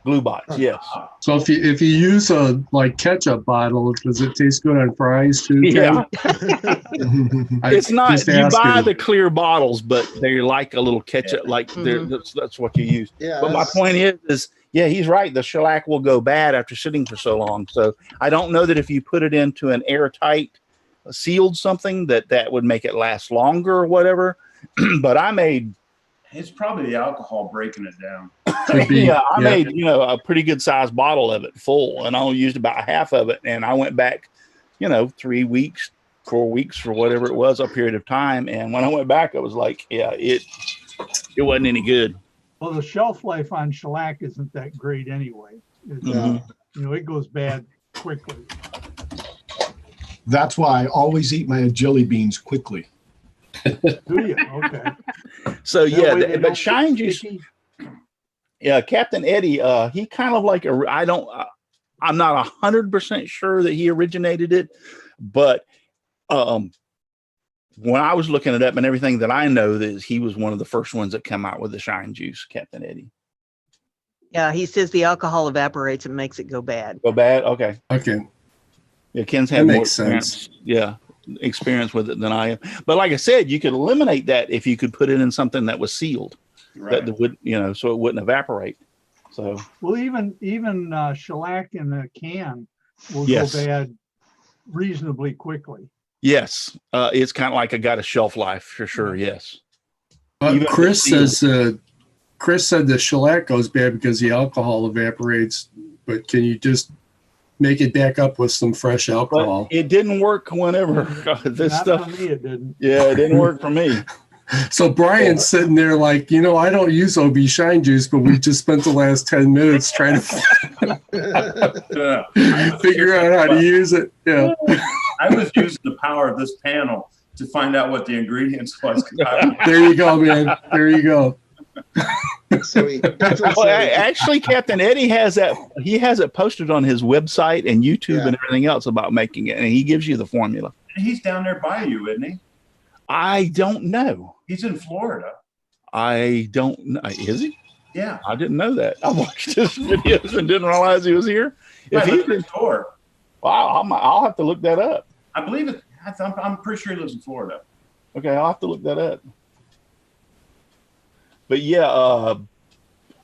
Glue bots, yes. So if you use a like ketchup bottle, does it taste good on fries too? Yeah. It's not, just you buy asking. the clear bottles, but they're like a little ketchup, that's what you use. Yeah. But my point is, yeah, he's right. The shellac will go bad after sitting for so long. So I don't know that if you put it into an airtight sealed something that would make it last longer or whatever. But It's probably the alcohol breaking it down. Could be, I made, a pretty good sized bottle of it full, and I only used about half of it. And I went back, 3 weeks, 4 weeks, for whatever it was, a period of time. And when I went back, I was like, it wasn't any good. Well, the shelf life on shellac isn't that great anyway. It's, it goes bad quickly. That's why I always eat my jelly beans quickly. Do you? Okay. So That way they but don't shine get juice. sticky. Yeah, Captain Eddie, he kind of like I'm not 100% sure that he originated it, but when I was looking it up and everything that I know, that he was one of the first ones that come out with the shine juice, Captain Eddie. Yeah, he says the alcohol evaporates and makes it go bad. Go bad? Okay. Okay. Yeah, Ken's had That more makes sense. experience with it than I am. But like I said, you could eliminate that if you could put it in something that was sealed. Right. That would, so it wouldn't evaporate. So Well, even shellac in a can will Yes. go bad reasonably quickly. yes, it's kind of like got a shelf life for sure. Yes. But Even if Chris it's says, Chris said the shellac goes bad because the alcohol evaporates. But can you just make it back up with some fresh alcohol? But it didn't work whenever this Not stuff. for me, it didn't. Yeah, it didn't work for me. So Brian's sitting there like, I don't use OB shine juice, but we just spent the last 10 minutes trying to figure out how to use it. Yeah. I was using the power of this panel to find out what the ingredients was. There you go, man. There you go. So he Well, actually, Captain Eddie has that. He has it posted on his website and YouTube and everything else about making it, and he gives you the formula. He's down there by you, isn't he? I don't know. He's in Florida. I don't know. Is he? Yeah. I didn't know that. I watched his videos and didn't realize he was here. If If he's he's in Florida, wow, I'll have to look that up. I believe it. I'm pretty sure he lives in Florida. Okay, I'll have to look that up. But yeah,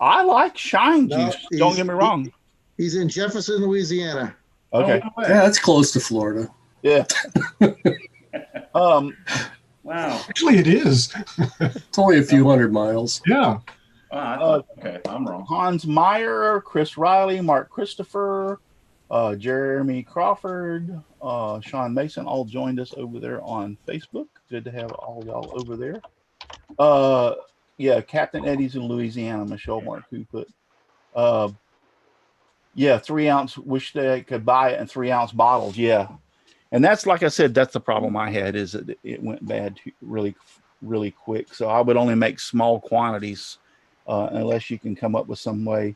I like shine No, juice. Don't get me wrong. he's in Jefferson, Louisiana. Okay. Oh, no way. Yeah, that's close to Florida. Yeah. Wow. Actually, it is. It's only a few hundred miles. Yeah. I thought, okay, I'm wrong. Hans Meyer, Chris Riley, Mark Christopher, Jeremy Crawford, Sean Mason all joined us over there on Facebook. Good to have all y'all over there. Yeah, Captain Eddie's in Louisiana, Michelle Mark, who put 3 ounce, wish they could buy it in 3 ounce bottles. Yeah. And that's, like I said, that's the problem I had, is that it went bad really, really quick. So I would only make small quantities unless you can come up with some way.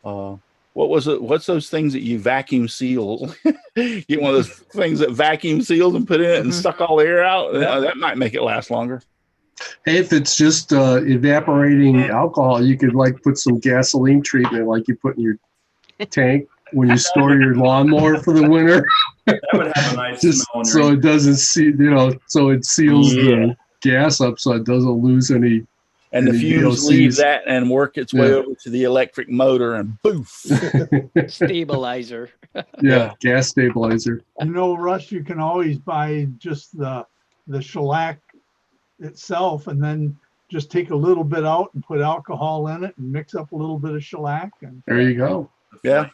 What was it? What's those things that you vacuum seal? Get one of those things that vacuum seals and put in it and suck all the air out. That might make it last longer. Hey, if it's just evaporating alcohol, you could like put some gasoline treatment like you put in your tank. when you store your lawnmower for the winter. That would have a nice Just smell. so it doesn't see, so it seals the gas up so it doesn't lose any. And the fumes VOCs. leave that and work its way over to the electric motor and poof. Stabilizer. Yeah, gas stabilizer. Russ, you can always buy just the shellac itself and then just take a little bit out and put alcohol in it and mix up a little bit of shellac. And there you go. Yeah.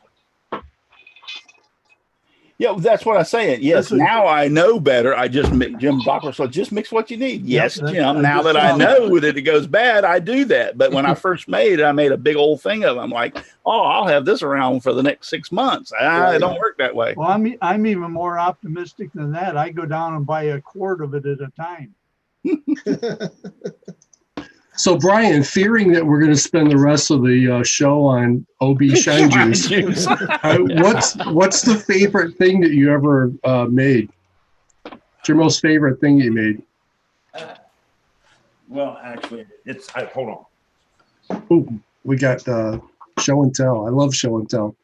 Yeah, that's what I say. Yes, now I know better. I just Jim Doppler said, just mix what you need. Yes, Jim. Now that I know that it goes bad, I do that. But when I first made it, I made a big old thing of it. I'm like, oh, I'll have this around for the next 6 months. It don't work that way. Well, I'm even more optimistic than that. I go down and buy a quart of it at a time. So, Brian, fearing that we're going to spend the rest of the show on OB Shine Juice, what's the favorite thing that you ever made? What's your most favorite thing you made? Well, actually, hold on. Ooh, we got show and tell. I love show and tell.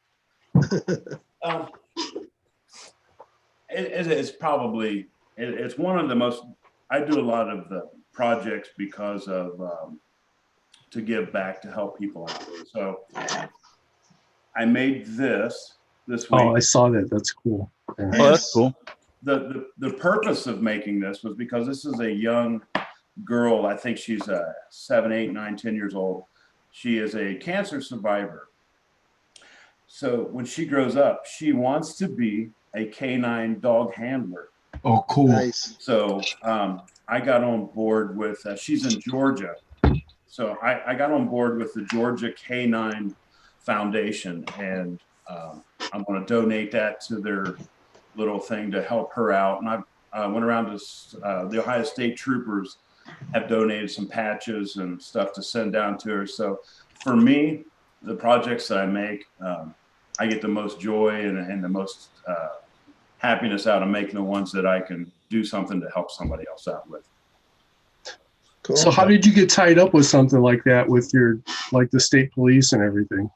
It's probably, it's one of the most, I do a lot of the projects because of to give back, to help people out. So I made this week. Oh, I saw that. That's cool. Yeah. Oh, that's cool. The purpose of making this was because this is a young girl. I think she's 7, 8, 9, 10 years old. She is a cancer survivor. So when she grows up, she wants to be a canine dog handler. Oh, cool. Nice. So I got on board with, she's in Georgia. So I got on board with the Georgia Canine Foundation, and I'm going to donate that to their little thing to help her out. And I went around to the Ohio State Troopers have donated some patches and stuff to send down to her. So for me, the projects that I make, I get the most joy and the most happiness out of making the ones that I can do something to help somebody else out with. Cool. So how did you get tied up with something like that with your, like the state police and everything?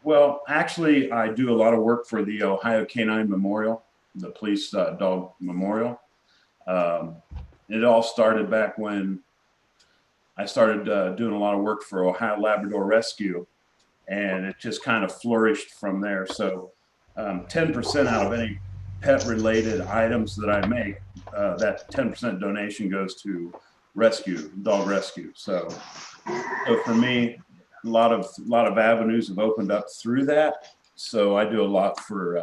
Well, actually, I do a lot of work for the Ohio Canine Memorial, the police dog memorial. It all started back when I started doing a lot of work for Ohio Labrador Rescue, and it just kind of flourished from there. So 10% out of any pet-related items that I make, that 10% donation goes to dog rescue. So for me, a lot of avenues have opened up through that. So I do a lot for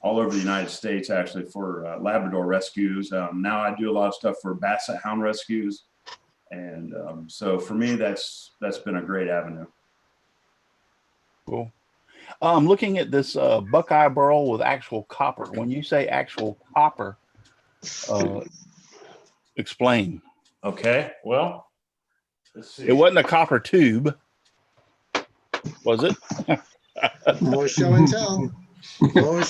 all over the United States, actually, for Labrador rescues. Now I do a lot of stuff for Basset Hound rescues, and so for me, that's been a great avenue. Cool. Looking at this Buckeye burl with actual copper. When you say actual copper, explain. Okay, well, let's see. It wasn't a copper tube, was it? More show and tell.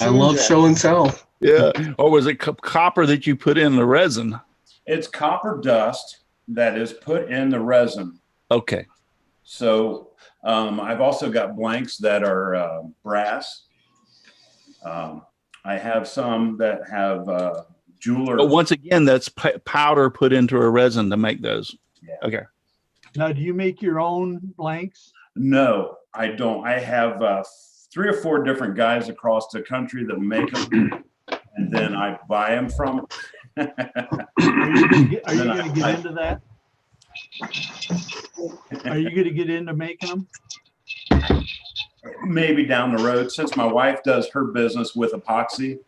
I love show and tell. Yeah. Or was it copper that you put in the resin? It's copper dust that is put in the resin. Okay. So I've also got blanks that are brass. I have some that have jeweler. But once again, that's powder put into a resin to make those. Yeah. Okay. Now, do you make your own blanks? No, I don't. I have 3 or 4 different guys across the country that make them, and then I buy them from. Are you going to get into that? Are you going to get into making them? Maybe down the road. Since my wife does her business with epoxy,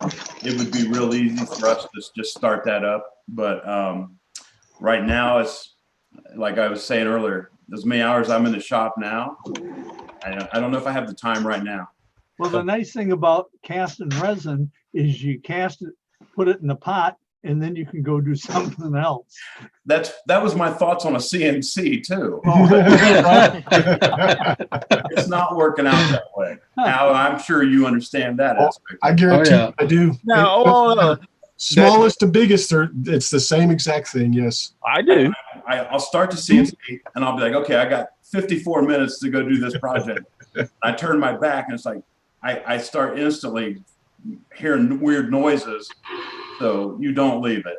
it would be real easy for us to just start that up. But right now, it's like I was saying earlier, as many hours I'm in the shop now, I don't know if I have the time right now. Well, the nice thing about casting resin is you cast it, put it in the pot, and then you can go do something else. That was my thoughts on a CNC too. It's not working out that way. Now I'm sure you understand that aspect. I guarantee I do. No, smallest to biggest, it's the same exact thing. Yes, I do. I'll start the CNC and I'll be like, okay, I got 54 minutes to go do this project. I turn my back and it's like, I start instantly hearing weird noises. So you don't leave it.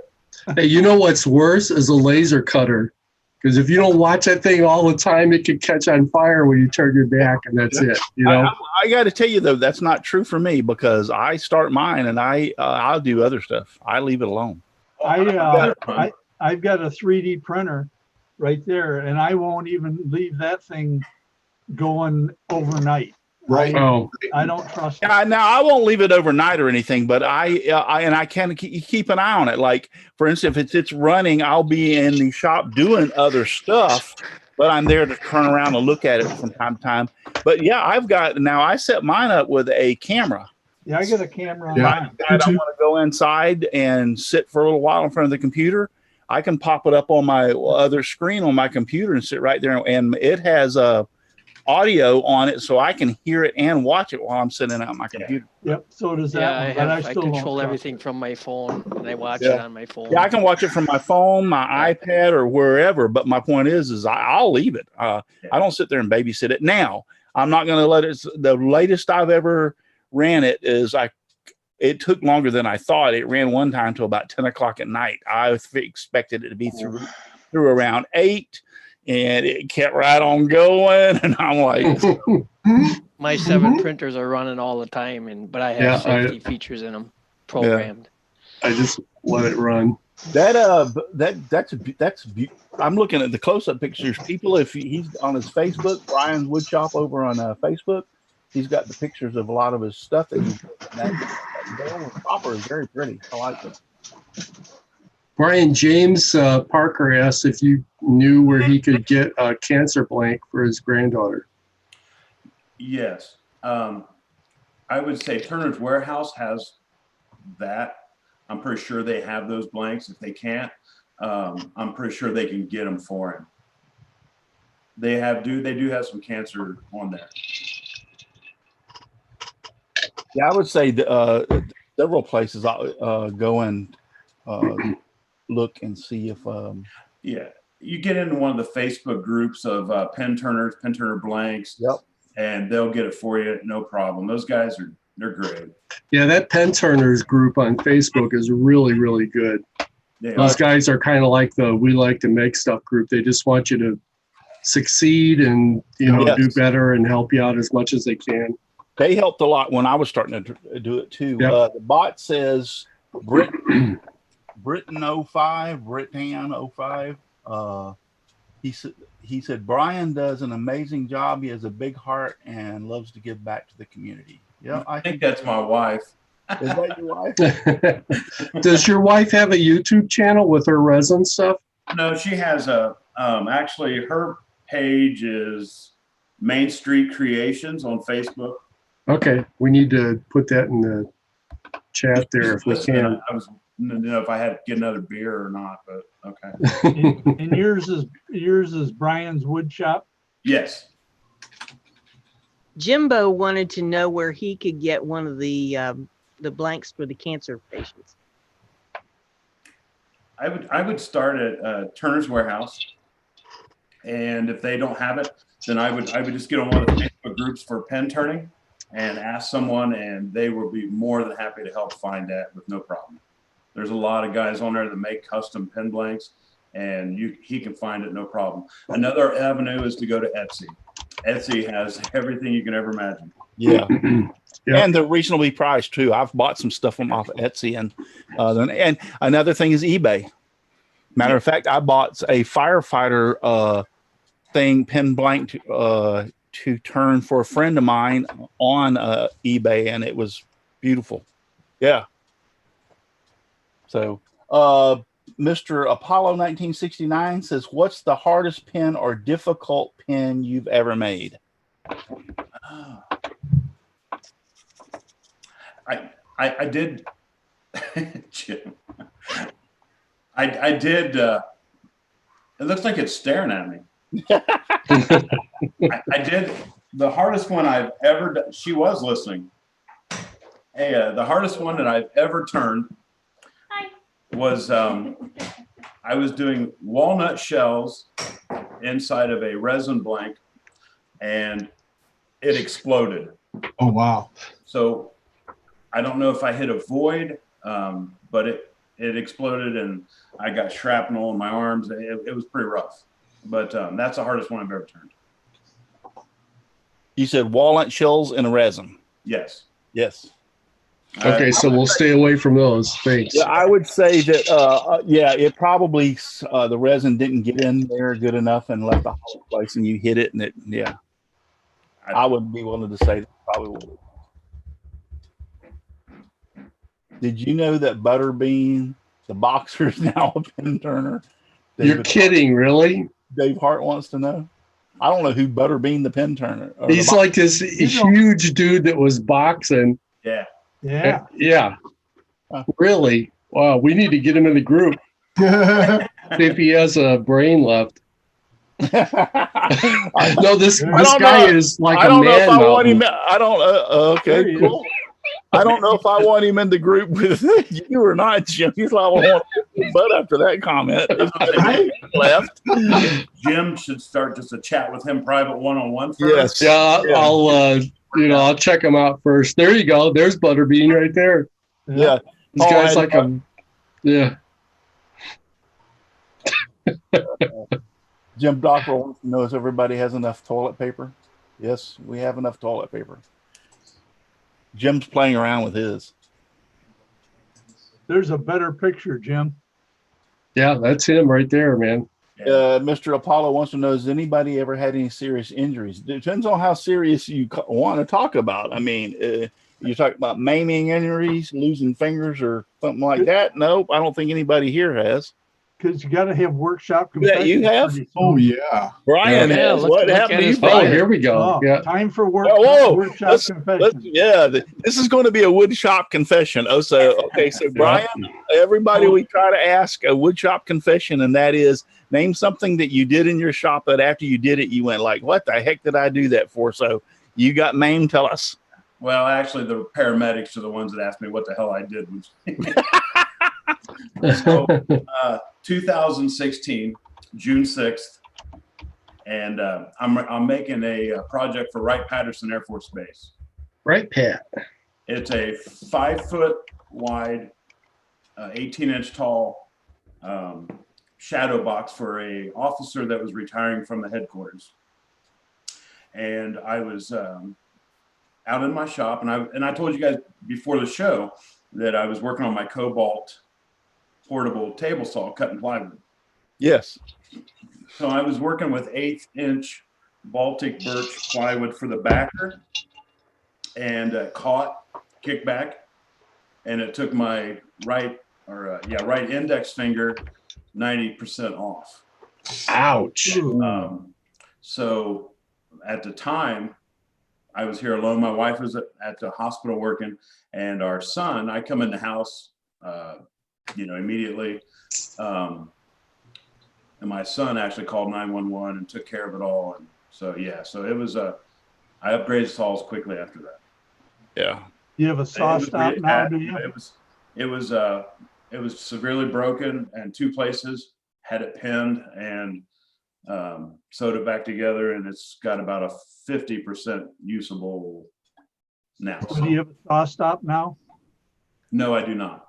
Hey, you know what's worse is a laser cutter. Because if you don't watch that thing all the time, it can catch on fire when you turn your back, and that's it. You know. I got to tell you though, that's not true for me because I start mine and I'll do other stuff. I leave it alone. I've got a 3D printer right there, and I won't even leave that thing going overnight. Right. Oh, I don't trust it. Now I won't leave it overnight or anything, but I can keep an eye on it. Like for instance, if it's running, I'll be in the shop doing other stuff, but I'm there to turn around and look at it from time to time. But yeah, I set mine up with a camera. Yeah, I got a camera on Yeah. mine. I want to go inside and sit for a little while in front of the computer. I can pop it up on my other screen on my computer and sit right there, and it has audio on it, so I can hear it and watch it while I'm sitting at my computer. Yep, so does that Yeah, one, but I still don't control trust everything from my phone, and I watch Yeah. it on my phone. Yeah, I can watch it from my phone, my iPad, or wherever. But my point is I'll leave it. I don't sit there and babysit it. Now, I'm not going to let it. The latest I've ever ran it is it took longer than I thought. It ran one time till about 10 o'clock at night. I expected it to be through around 8, and it kept right on going. And I'm like, My 7 printers are running all the time, but I have safety features in them programmed. I just let it run. I'm looking at the close-up pictures. People, if he's on his Facebook, Brian's Woodshop over on Facebook, he's got the pictures of a lot of his stuff that he's that copper is very pretty. I like it. Brian, James Parker asked if you knew where he could get a cancer blank for his granddaughter. Yes. I would say Turner's Warehouse has that. I'm pretty sure they have those blanks. If they can't, I'm pretty sure they can get them for him. They do have some cancer on there. Yeah, I would say several places I'll go and look and see if. Yeah, you get into one of the Facebook groups of pen turner blanks. Yep. And they'll get it for you, no problem. Those guys they're great. Yeah, that pen turners group on Facebook is really, really good. Those guys are kind of like the We Like to Make Stuff group. They just want you to succeed and do better and help you out as much as they can. They helped a lot when I was starting to do it too. Yep. The bot says Britain 05, Britan 05. He said Brian does an amazing job. He has a big heart and loves to give back to the community. Yeah, I think that's my wife. Is that your wife? Does your wife have a YouTube channel with her resin stuff? No, she has actually her page is Main Street Creations on Facebook. Okay, we need to put that in the chat there if we can. I didn't know if I had to get another beer or not, but okay. And yours is Brian's Woodshop? Yes. Jimbo wanted to know where he could get one of the blanks for the cancer patients. I would start at Turner's Warehouse, and if they don't have it, then I would just get on one of the Facebook groups for pen turning and ask someone, and they will be more than happy to help find that with no problem. There's a lot of guys on there that make custom pen blanks, and he can find it no problem. Another avenue is to go to Etsy. Etsy has everything you can ever imagine. Yeah. And they're reasonably priced too. I've bought some stuff from off Etsy, and another thing is eBay. Matter of fact, I bought a firefighter pen blank to turn for a friend of mine on eBay, and it was beautiful. Yeah. So, Mr. Apollo 1969 says, "What's the hardest pen or difficult pen you've ever made?" I did, Jim. I did. It looks like it's staring at me. I did the hardest one I've ever done. She was listening. Hey, the hardest one that I've ever turned was I was doing walnut shells inside of a resin blank, and it exploded. Oh, wow. So I don't know if I hit a void, but it exploded and I got shrapnel in my arms. It was pretty rough, but that's the hardest one I've ever turned. You said walnut shells and resin. Yes. Yes. Okay, so we'll stay away from those. Thanks. Yeah, I would say that, yeah, it probably, the resin didn't get in there good enough and left a hollow place and you hit it and it, yeah. I would be willing to say that probably would. Did you know that Butterbean, the boxer, is now a pin turner? You're kidding, really? Dave Hart wants to know. I don't know who Butterbean the pin turner. He's like this huge dude that was boxing. Yeah. Yeah. Yeah. Really? Wow. We need to get him in the group. If he has a brain left. No, this guy is like I don't a know if man. I want him. I don't. Okay, cool. I don't know if I want him in the group with you or not, Jim. He's like, I want but after that comment, left. Jim should start just a chat with him private one-on-one. Yes. Yeah, I'll check him out first. There you go. There's Butterbean right there. Yeah. This guy's like a, yeah. Jim Dockrell wants to know if everybody has enough toilet paper. Yes, we have enough toilet paper. Jim's playing around with his. There's a better picture, Jim. Yeah, that's him right there, man. Mr. Apollo wants to know, has anybody ever had any serious injuries? Depends on how serious you want to talk about. I mean, you're talking about maiming injuries, losing fingers or something like that? Nope, I don't think anybody here has. Because you got to have workshop. Yeah, you have? Oh, yeah. Brian Yeah, has. look What at happened to you, his Brian? Oh, here we go. Oh, Yeah. time for work. Whoa, Workshop confession. yeah, this is going to be a wood shop confession. Oh, so okay, so Brian, everybody, we try to ask a wood shop confession, and that is name something that you did in your shop that after you did it, you went like, "What the heck did I do that for?" So you got maimed. Tell us. Well, actually, the paramedics are the ones that asked me what the hell I did. So, 2016, June 6th, and I'm making a project for Wright-Patterson Air Force Base. Right, Pat. It's a 5-foot wide, 18-inch tall shadow box for a officer that was retiring from the headquarters. And I was out in my shop, and I told you guys before the show that I was working on my Cobalt portable table saw cutting plywood. Yes. So I was working with 1/8-inch Baltic birch plywood for the backer, and caught kickback, and it took my right index finger 90% off. Ouch. So at the time, I was here alone. My wife was at the hospital working, and our son, I come in the house, immediately. And my son actually called 911 and took care of it all. And so, yeah, so it was, I upgraded saws quickly after that. Yeah. You have a saw stop now, do you? It was severely broken in 2 places, had it pinned and sewed it back together, and it's got about a 50% usable now. Do you have a saw stop now? No, I do not.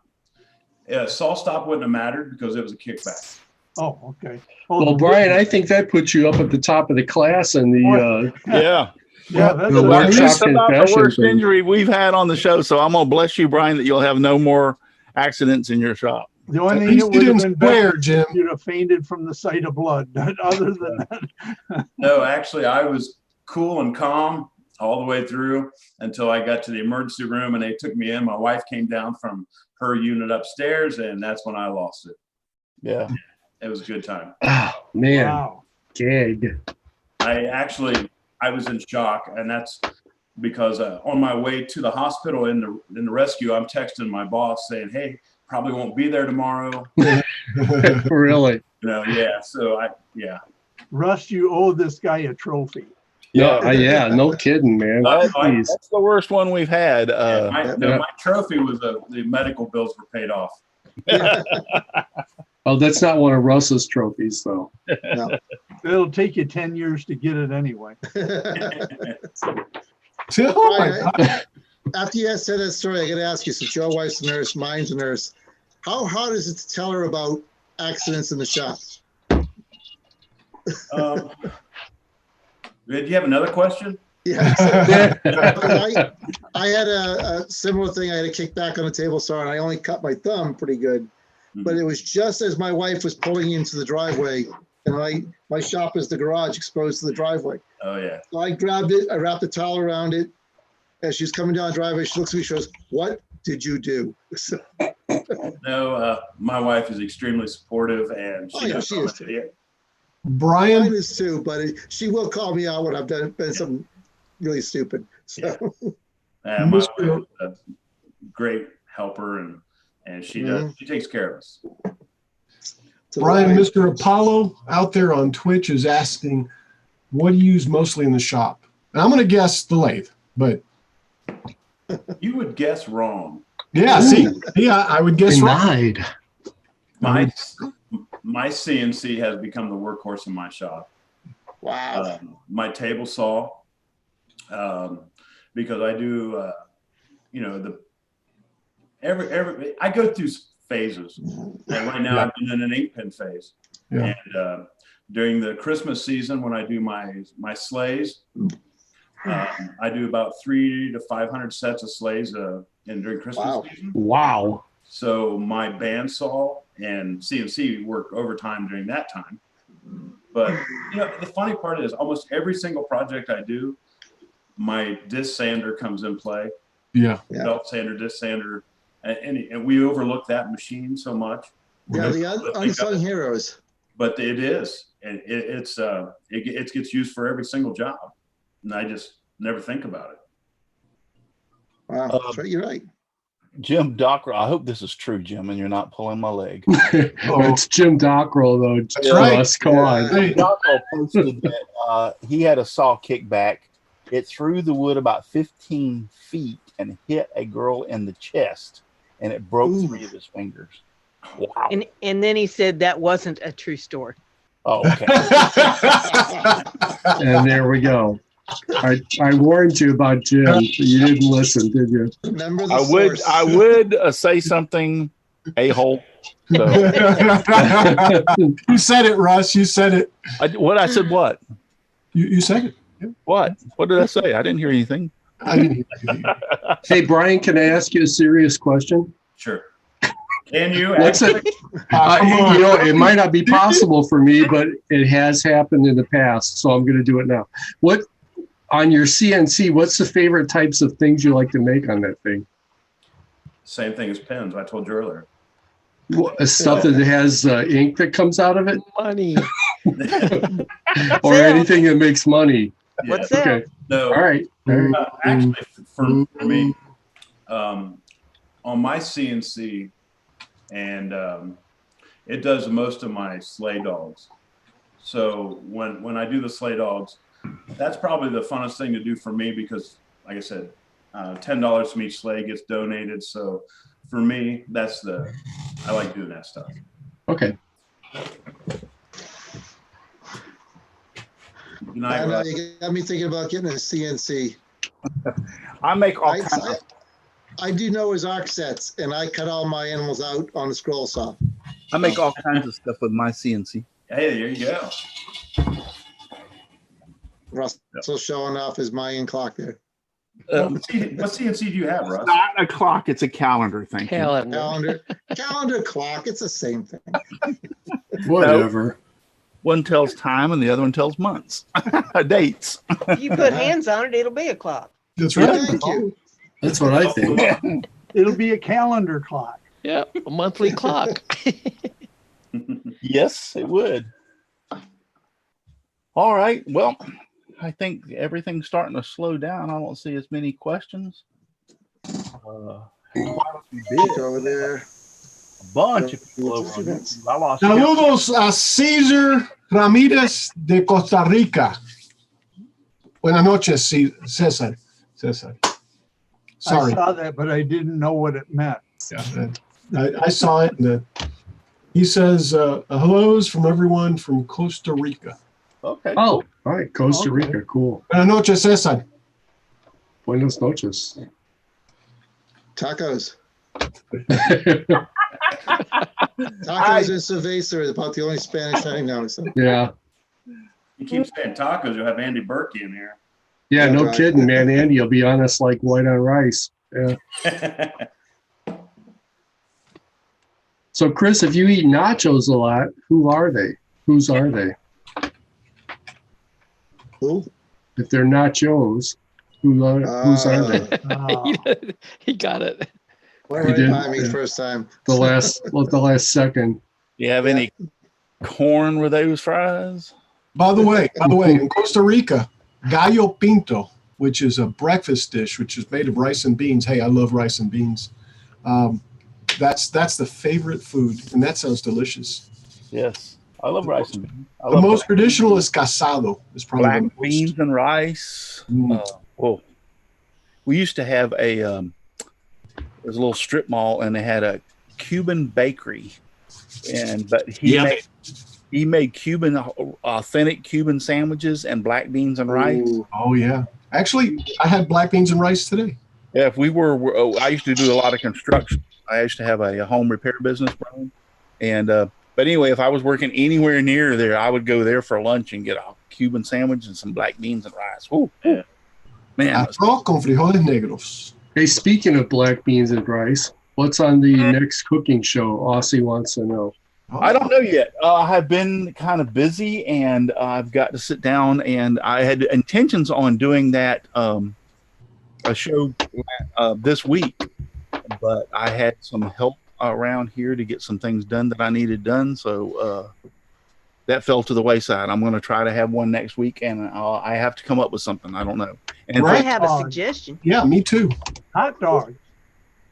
Saw stop wouldn't have mattered because it was a kickback. Oh, okay. Well, Brian, I think that puts you up at the top of the class in the Yeah. that's the workshop That's about the confession worst thing. injury we've had on the show. So I'm gonna bless you, Brian, that you'll have no more accidents in your shop. the only At thing least that you would have didn't been swear, better, Jim. you'd have fainted from the sight of blood. Other than that, No, actually, I was cool and calm all the way through until I got to the emergency room and they took me in. My wife came down from her unit upstairs, and that's when I lost it. Yeah. It was a good time. Oh, man. wow. Gag. I was in shock, and that's because on my way to the hospital in the rescue, I'm texting my boss saying, "Hey, probably won't be there tomorrow." Really? Yeah. So Russ, you owe this guy a trophy. Yeah, no kidding, man. Please. That's the worst one we've had. my trophy was the medical bills were paid off. Oh, that's not one of Russ's trophies, though. No. It'll take you 10 years to get it anyway. Oh my Brian, God. After you said that story, I got to ask you, since your wife's a nurse, mine's a nurse, how hard is it to tell her about accidents in the shop? Did you have another question? Yeah. I had a similar thing. I had a kick back on the table saw, and I only cut my thumb pretty good. But it was just as my wife was pulling into the driveway, and my shop is the garage exposed to the driveway. Oh, yeah. So I grabbed it, I wrapped the towel around it. As she's coming down the driveway, she looks at me, she goes, "What did you do?" So, No, my wife is extremely supportive, and Oh, yeah, she is too. Brian, mine is too, but she will call me out when I've done something really stupid. So my wife is a great helper, and she does. She takes care of us. Brian, Mr. Apollo out there on Twitch is asking, what do you use mostly in the shop? And I'm going to guess the lathe, but. You would guess wrong. Yeah, see, I would guess Denied. My CNC has become the workhorse in my shop. Wow. My table saw, because I do, I go through phases, and right now I'm in an 8-pin phase. Yeah. And during the Christmas season, when I do my sleighs, I do about 300 to 500 sets of sleighs during Christmas season. Wow. So my bandsaw and CNC work overtime during that time. But the funny part is almost every single project I do, my disc sander comes in play. Yeah. Belt sander, disc sander, and we overlook that machine so much. Yeah, the unsung heroes. But it is, and it gets used for every single job, and I just never think about it. Wow, that's right. You're right. Jim Dockrell, I hope this is true, Jim, and you're not pulling my leg. It's Jim Dockrell, though. That's right. Russ, come on. Jim Dockrell posted that he had a saw kickback. It threw the wood about 15 feet and hit a girl in the chest, and it broke 3 of his fingers. Wow. And then he said that wasn't a true story. Oh, okay. And there we go. I warned you about Jim, but you didn't listen, did you? Remember the I would say something, a-hole. So. You said it, Russ. You said it. I said what? You said it. Yeah. What? What did I say? I didn't hear anything. I didn't hear anything. Hey, Brian, can I ask you a serious question? Sure. Can you? What's it? It might not be possible for me, but it has happened in the past, so I'm going to do it now. What on your CNC? What's the favorite types of things you like to make on that thing? Same thing as pens. I told you earlier. Stuff that has ink that comes out of it, Money. or anything that makes money. What's that? Okay. No. All right. Actually, for me, on my CNC, and it does most of my sleigh dogs. So when I do the sleigh dogs, that's probably the funnest thing to do for me because, like I said, $10 from each sleigh gets donated. So for me, I like doing that stuff. Okay. Good night, I know Russ. you got me thinking about getting a CNC. I make all kinds of. I do Noah's Ark sets, and I cut all my animals out on the scroll saw. I make all kinds of stuff with my CNC. Hey, there you go. Russell showing off his Mayan clock there. What CNC do you have, Russ? Not a clock; it's a calendar. Thank you. Calendar clock. It's the same thing. Whatever. One tells time, and the other one tells months, dates. If you put hands on it, it'll be a clock. That's right. Thank you. That's what I think. It'll be a calendar clock. Yeah, a monthly clock. Yes, it would. All right. Well, I think everything's starting to slow down. I don't see as many questions. Over there. A bunch of people over on YouTube. I lost Saludos a Cesar Ramirez de Costa Rica. Buenas noches, Cesar. Sorry. I saw that, but I didn't know what it meant. Yeah, I saw it. And, he says, hellos from everyone from Costa Rica. Okay. Oh, all right. Costa Rica. Cool. Buenas noches, Cesar. Buenos noches. Tacos. Tacos and cerveza is about the only Spanish I know. So. Yeah. You keep saying tacos, you'll have Andy Berkey in here. Yeah, no Right. kidding, man. Andy will be on us like white on rice. Yeah. So, Chris, if you eat nachos a lot, who are they? Whose are they? Who? If they're nachos, whose are they? He got it. Went He right did, by me yeah. first time. The last second. Do you have any corn with those fries? By the way, in Costa Rica, gallo pinto, which is a breakfast dish, which is made of rice and beans. Hey, I love rice and beans. That's the favorite food, and that sounds delicious. Yes, I love rice and beans. The most traditional is casado. Is probably black the most. beans and rice. Well, we used to have there's a little strip mall, and they had a Cuban bakery, but he made Cuban, authentic Cuban sandwiches and black beans and rice. Ooh. Oh yeah, actually, I had black beans and rice today. Yeah, if we were, I used to do a lot of construction. I used to have a home repair business, Brian. And but anyway, if I was working anywhere near there, I would go there for lunch and get a Cuban sandwich and some black beans and rice. Ooh, yeah. Man, Arroz con frijoles negros. Hey, speaking of black beans and rice, what's on the next cooking show? Aussie wants to know. I don't know yet. I have been kind of busy, and I've got to sit down. And I had intentions on doing that a show this week, but I had some help around here to get some things done that I needed done. So that fell to the wayside. I'm going to try to have one next week, and I have to come up with something. I don't know. And I have a suggestion. Yeah, me too. Hot dogs.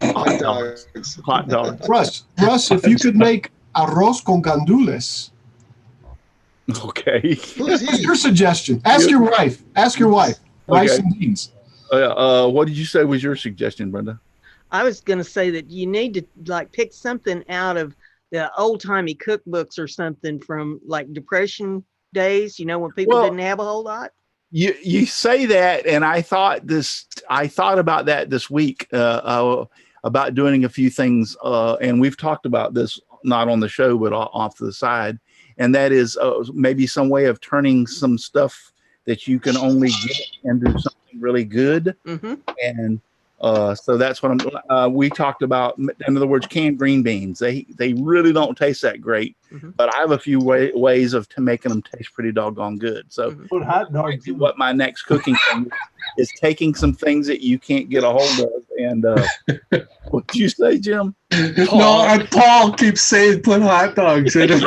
Hot dogs. hot dogs. Russ, if you could make arroz con gandules. Okay. Who's What's he? your suggestion? Ask your wife. Rice Okay. and beans. What did you say was your suggestion, Brenda? I was going to say that you need to like pick something out of the old timey cookbooks or something from like Depression days, you know, when people didn't have a whole lot. You say that, and I thought about that this week about doing a few things, and we've talked about this not on the show but off to the side, and that is maybe some way of turning some stuff that you can only get into something really good. Mm-hmm. And so that's what we talked about. In other words, canned green beans. They really don't taste that great, but I have a few ways of making them taste pretty doggone good. So Put hot dogs in. what my next cooking thing is taking some things that you can't get a hold of. And what'd you say, Jim? Paul keeps saying put hot dogs in it.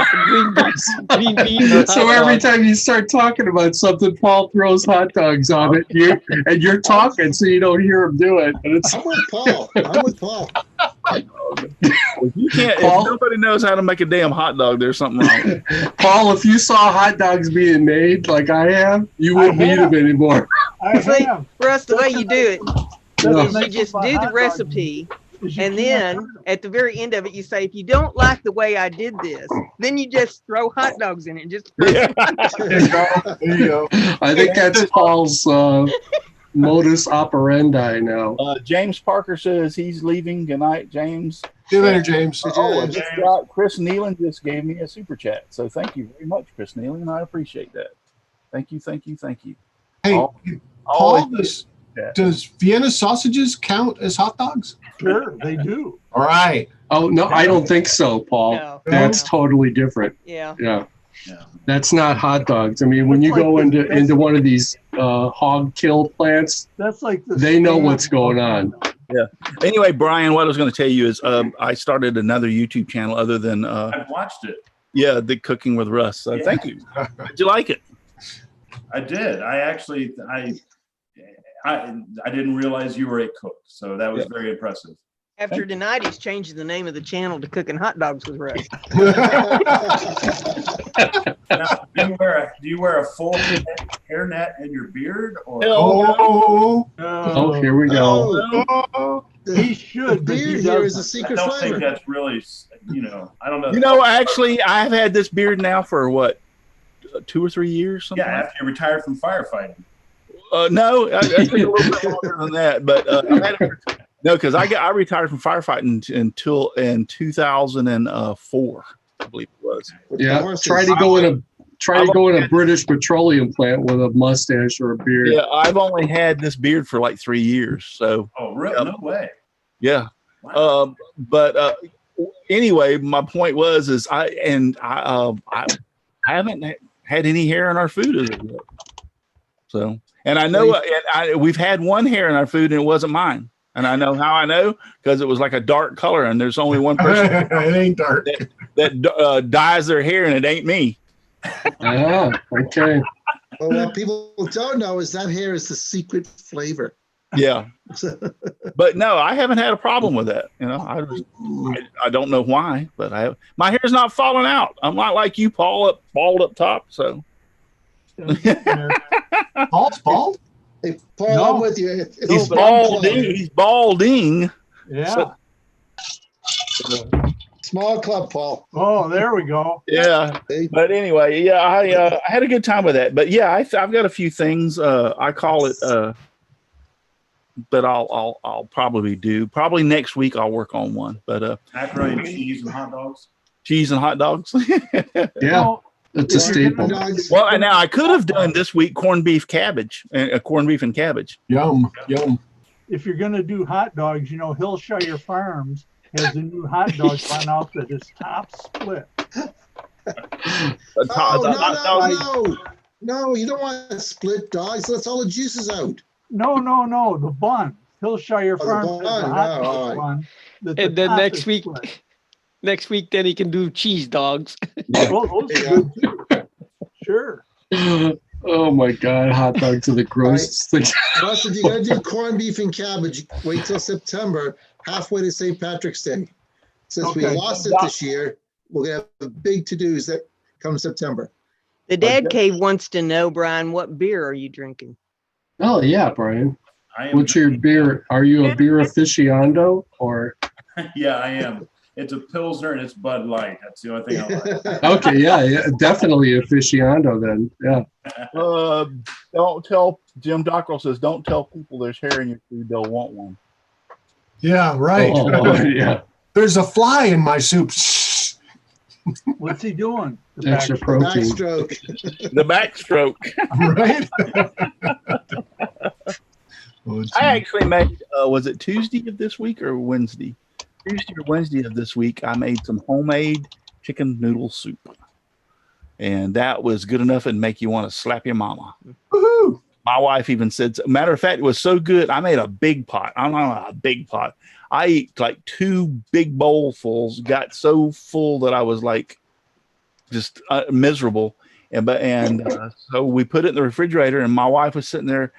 Green beans. So every time you start talking about something, Paul throws hot dogs on it. You're talking, so you don't hear him do it. And it's I'm with Paul. You can't. Paul? If nobody knows how to make a damn hot dog, there's something wrong. Paul, if you saw hot dogs being made like I have, you wouldn't eat them anymore. I See, have. Russ, the way you do it, Doesn't you make just up do a the hot dog recipe, is you and can't then burn 'em. at the very end of it, you say, if you don't like the way I did this, then you just throw hot dogs in it. Just Yeah. There you go. There you go. I think that's Paul's modus operandi now. James Parker says he's leaving. Good night, James. See you later, James. Oh, and just Chris Nealon just gave me a super chat. So thank you very much, Chris Nealon. I appreciate that. Thank you. Hey, Always- Paul, does Vienna sausages count as hot dogs? Sure, they do. All right. Oh, no, I don't think so, Paul. No. That's totally different. Yeah. Yeah. Yeah. That's not hot dogs. I mean, when you go into one of these hog kill plants, That's like the they know spam what's going on. Anyway, Brian, what I was going to tell you is I started another YouTube channel other than I've watched it. the Cooking with Russ. So thank you. Did you like it? I did. I didn't realize you were a cook, so that was very impressive. After tonight, he's changing the name of the channel to Cooking Hot Dogs with Russ. Now, do you wear a full hairnet in your beard, or Oh, Oh, here we go. oh. He should, but he Beard here is a doesn't. I secret don't think flavor. that's really, I don't know. You know, actually, I've had this beard now for what, 2 or 3 years? Something Yeah, like after you retired from firefighting. No, I took a little bit longer than that, but no, because I retired from firefighting until in 2004, I believe it was. Yeah, try to go in a British petroleum plant with a mustache or a beard. Yeah, I've only had this beard for like 3 years. So. Oh, really? No way. Yeah. Wow. But anyway, my point was I haven't had any hair in our food as of yet. So, and I know we've had one hair in our food and it wasn't mine. And I know how I know, because it was like a dark color and there's only one person It ain't dark. that dyes their hair and it ain't me. Ah, okay. Well, what people don't know is that hair is the secret flavor. Yeah. But no, I haven't had a problem with that. You know, I don't know why, but my hair's not falling out. I'm not like you, Paul, bald up top. So Paul's bald? Hey, Paul, No. I'm with you. he's balding. He's balding. Yeah. Small club, Paul. Oh, there we go. Yeah. Hey. But anyway, yeah, I had a good time with that. But yeah, I've got a few things. I call it. But I'll probably do. Probably next week I'll work on one. But Macaroni and cheese and hot dogs. cheese and hot dogs. Yeah, it's a staple. Well, now I could have done this week corned beef cabbage and corned beef and cabbage. Yum, yum. If you're gonna do hot dogs, you know, Hillshire Farms has a new hot dog run out that is top split. No, you don't want to split dogs. That's all the juices out. No, the bun. Hillshire Farms has a hot dog bun. that the And then top next is week, split. next week, then he can do cheese dogs. Well, those are good too. Sure. Oh my God, hot dogs are the grossest thing. Russ, if you're going to do corned beef and cabbage, wait till September, halfway to St. Patrick's Day. Since we Okay. lost it this year, we're going to have big to-dos that come September. The Dad Cave wants to know, Brian, what beer are you drinking? Oh yeah, Brian. I am What's your drinking- beer? Are you a beer aficionado or? Yeah, I am. It's a Pilsner and it's Bud Light. That's the only thing I like. Okay, yeah, definitely aficionado then. Yeah. Don't tell Jim Dockrell says don't tell people there's hair in your food. They'll want one. Yeah, right. Oh, yeah. There's a fly in my soup. What's he doing? The Extra back- protein. Backstroke. The backstroke. Right? Oh, it's- I actually made. Was it Tuesday of this week or Wednesday? Tuesday or Wednesday of this week, I made some homemade chicken noodle soup, and that was good enough and make you want to slap your mama. Woohoo! My wife even said, matter of fact, it was so good. I made a big pot. I'm not a big pot. I ate like 2 big bowlfuls, got so full that I was like just miserable. So we put it in the refrigerator, and my wife was sitting there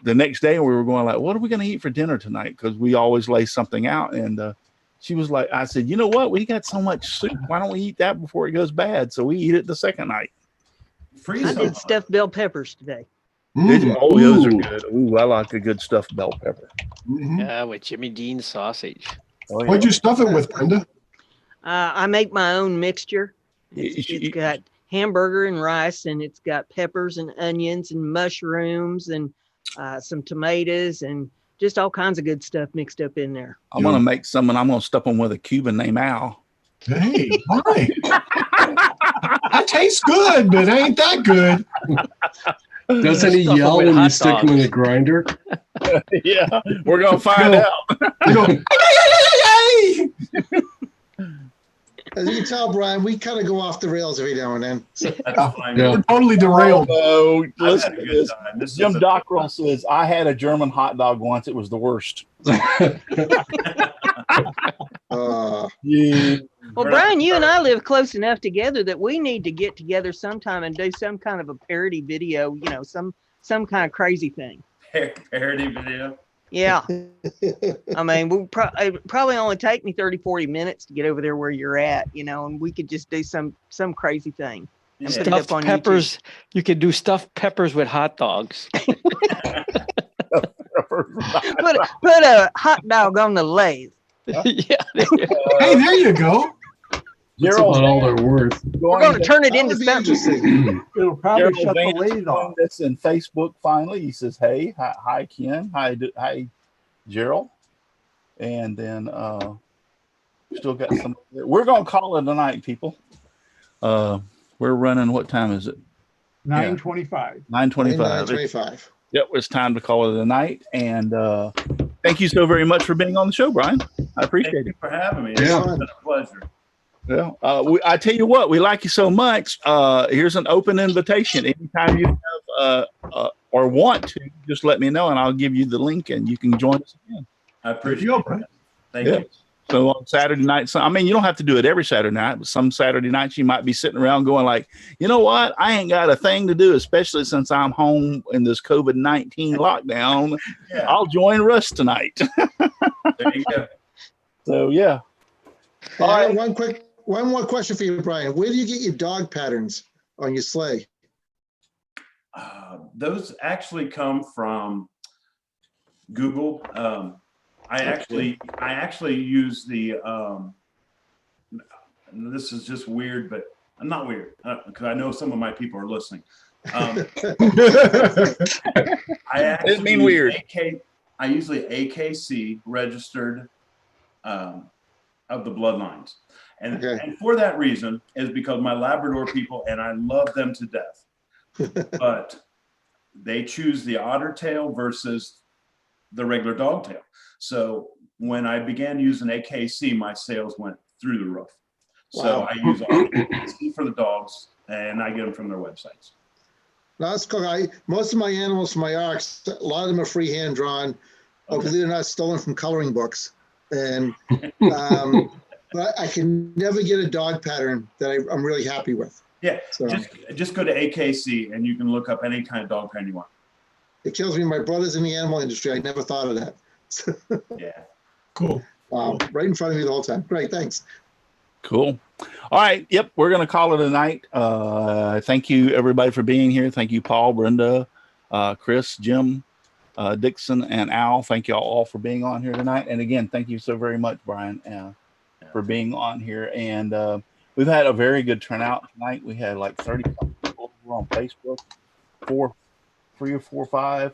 the next day, and we were going like, what are we going to eat for dinner tonight? Because we always lay something out. And she was like, I said, you know what? We got so much soup. Why don't we eat that before it goes bad? So we eat it the second night. Freeze I them. did stuffed bell peppers today. Did you? Mm. Oh, those are Ooh. good. Ooh, I like a good stuffed bell pepper. Mhm. Yeah, with Jimmy Dean sausage. Oh, yeah. What'd you stuff it with, Brenda? I make my own mixture. It's You- got hamburger and rice, and it's got peppers and onions and mushrooms and some tomatoes and just all kinds of good stuff mixed up in there. I'm going to make some, and I'm going to stuff them with a Cuban named Al. Hey, why? That tastes good, but ain't that good. Doesn't he Stuff 'em yell with when you hot stick him in dogs. a grinder? Yeah, we're going to find out. You go, "Ay, ay, ay, ay, ay." As you can tell, Brian, we kind of go off the rails every now and then. So, That's fine. Yeah. We're totally derailed. Oh, I've listen had to a good this. time. This Jim is a- Dockrell says, I had a German hot dog once. It was the worst. Yeah. Well, Brian, you and I live close enough together that we need to get together sometime and do some kind of a parody video, you know, some kind of crazy thing. parody video. Yeah. I mean, it probably only take me 30, 40 minutes to get over there where you're at, you know, and we could just do some crazy thing. Yeah. Put it up Stuffed on peppers. You could do stuffed peppers with hot dogs. Put a hot dog on the lathe. Yeah. Hey, there you go. That's Gerald about all they're worth. We're going to turn it That into would be something. interesting. It'll probably Gerald shut the Vance lathe off. joined us in Facebook finally. He says, "Hey, hi Ken, hi Gerald," and then still got some. We're gonna call it a night, people. We're running. What time is it? 9:25. 9:25. 9:25. Yep, it's time to call it a night. And thank you so very much for being on the show, Brian. I appreciate Thank it. you for having me. It's Yeah. been a pleasure. Well, I tell you what, we like you so much. Here's an open invitation. Anytime you have or want to, just let me know, and I'll give you the link, and you can join us again. I appreciate go, it. Brian. Thank Yeah. you. So on Saturday night, I mean, you don't have to do it every Saturday night, but some Saturday nights you might be sitting around going like, you know what? I ain't got a thing to do, especially since I'm home in this COVID-19 lockdown. Yeah. I'll join Russ tonight. There you go. So yeah. Hey, I have one more question for you, Brian. Where do you get your dog patterns on your sleigh? Those actually come from Google. I actually use the. This is just weird, but I'm not weird because I know some of my people are listening. I actually Didn't mean weird. I usually AKC registered of the bloodlines, and for that reason is because my Labrador people and I love them to death, but they choose the otter tail versus the regular dog tail. So when I began using AKC, my sales went through the roof. So Wow. I use AKC for the dogs, and I get them from their websites. No, that's cool. Most of my animals from my arcs, a lot of them are freehand drawn, or believe it or not, stolen from coloring books. And but I can never get a dog pattern that I'm really happy with. Yeah, So just go to AKC and you can look up any kind of dog pattern you want. it kills me. My brother's in the animal industry. I never thought of that. Yeah. Cool. Wow, right in front of me the whole time. Great, thanks. Cool. All right. Yep. We're going to call it a night. Thank you, everybody, for being here. Thank you, Paul, Brenda, Chris, Jim, Dixon, and Al. Thank you all for being on here tonight. And again, thank you so very much, Brian, for being on here. And we've had a very good turnout tonight. We had like 30 people over on Facebook,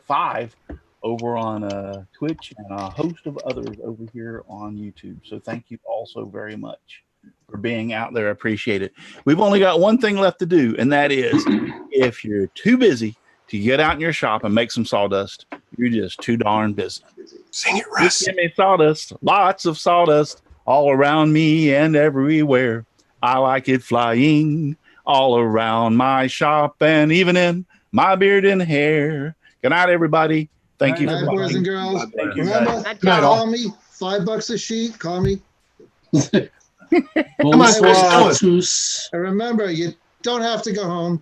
five over on Twitch, and a host of others over here on YouTube. So thank you all so very much for being out there. I appreciate it. We've only got one thing left to do, and that is if you're too busy to get out in your shop and make some sawdust, you're just too darn busy. Sing it, Russ. Just give me sawdust, lots of sawdust all around me and everywhere. I like it flying all around my shop and even in my beard and hair. Good night, everybody. Thank you Good for night, boys watching. and girls. Thank you, Remember, guys. night, all. call me. $5 a sheet. Call me. Bonsoir tous. And remember, you don't have to go home.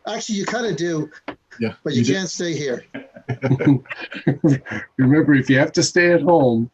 Actually, you kind of do, Yeah. but you can't stay here. Remember, if you have to stay at home,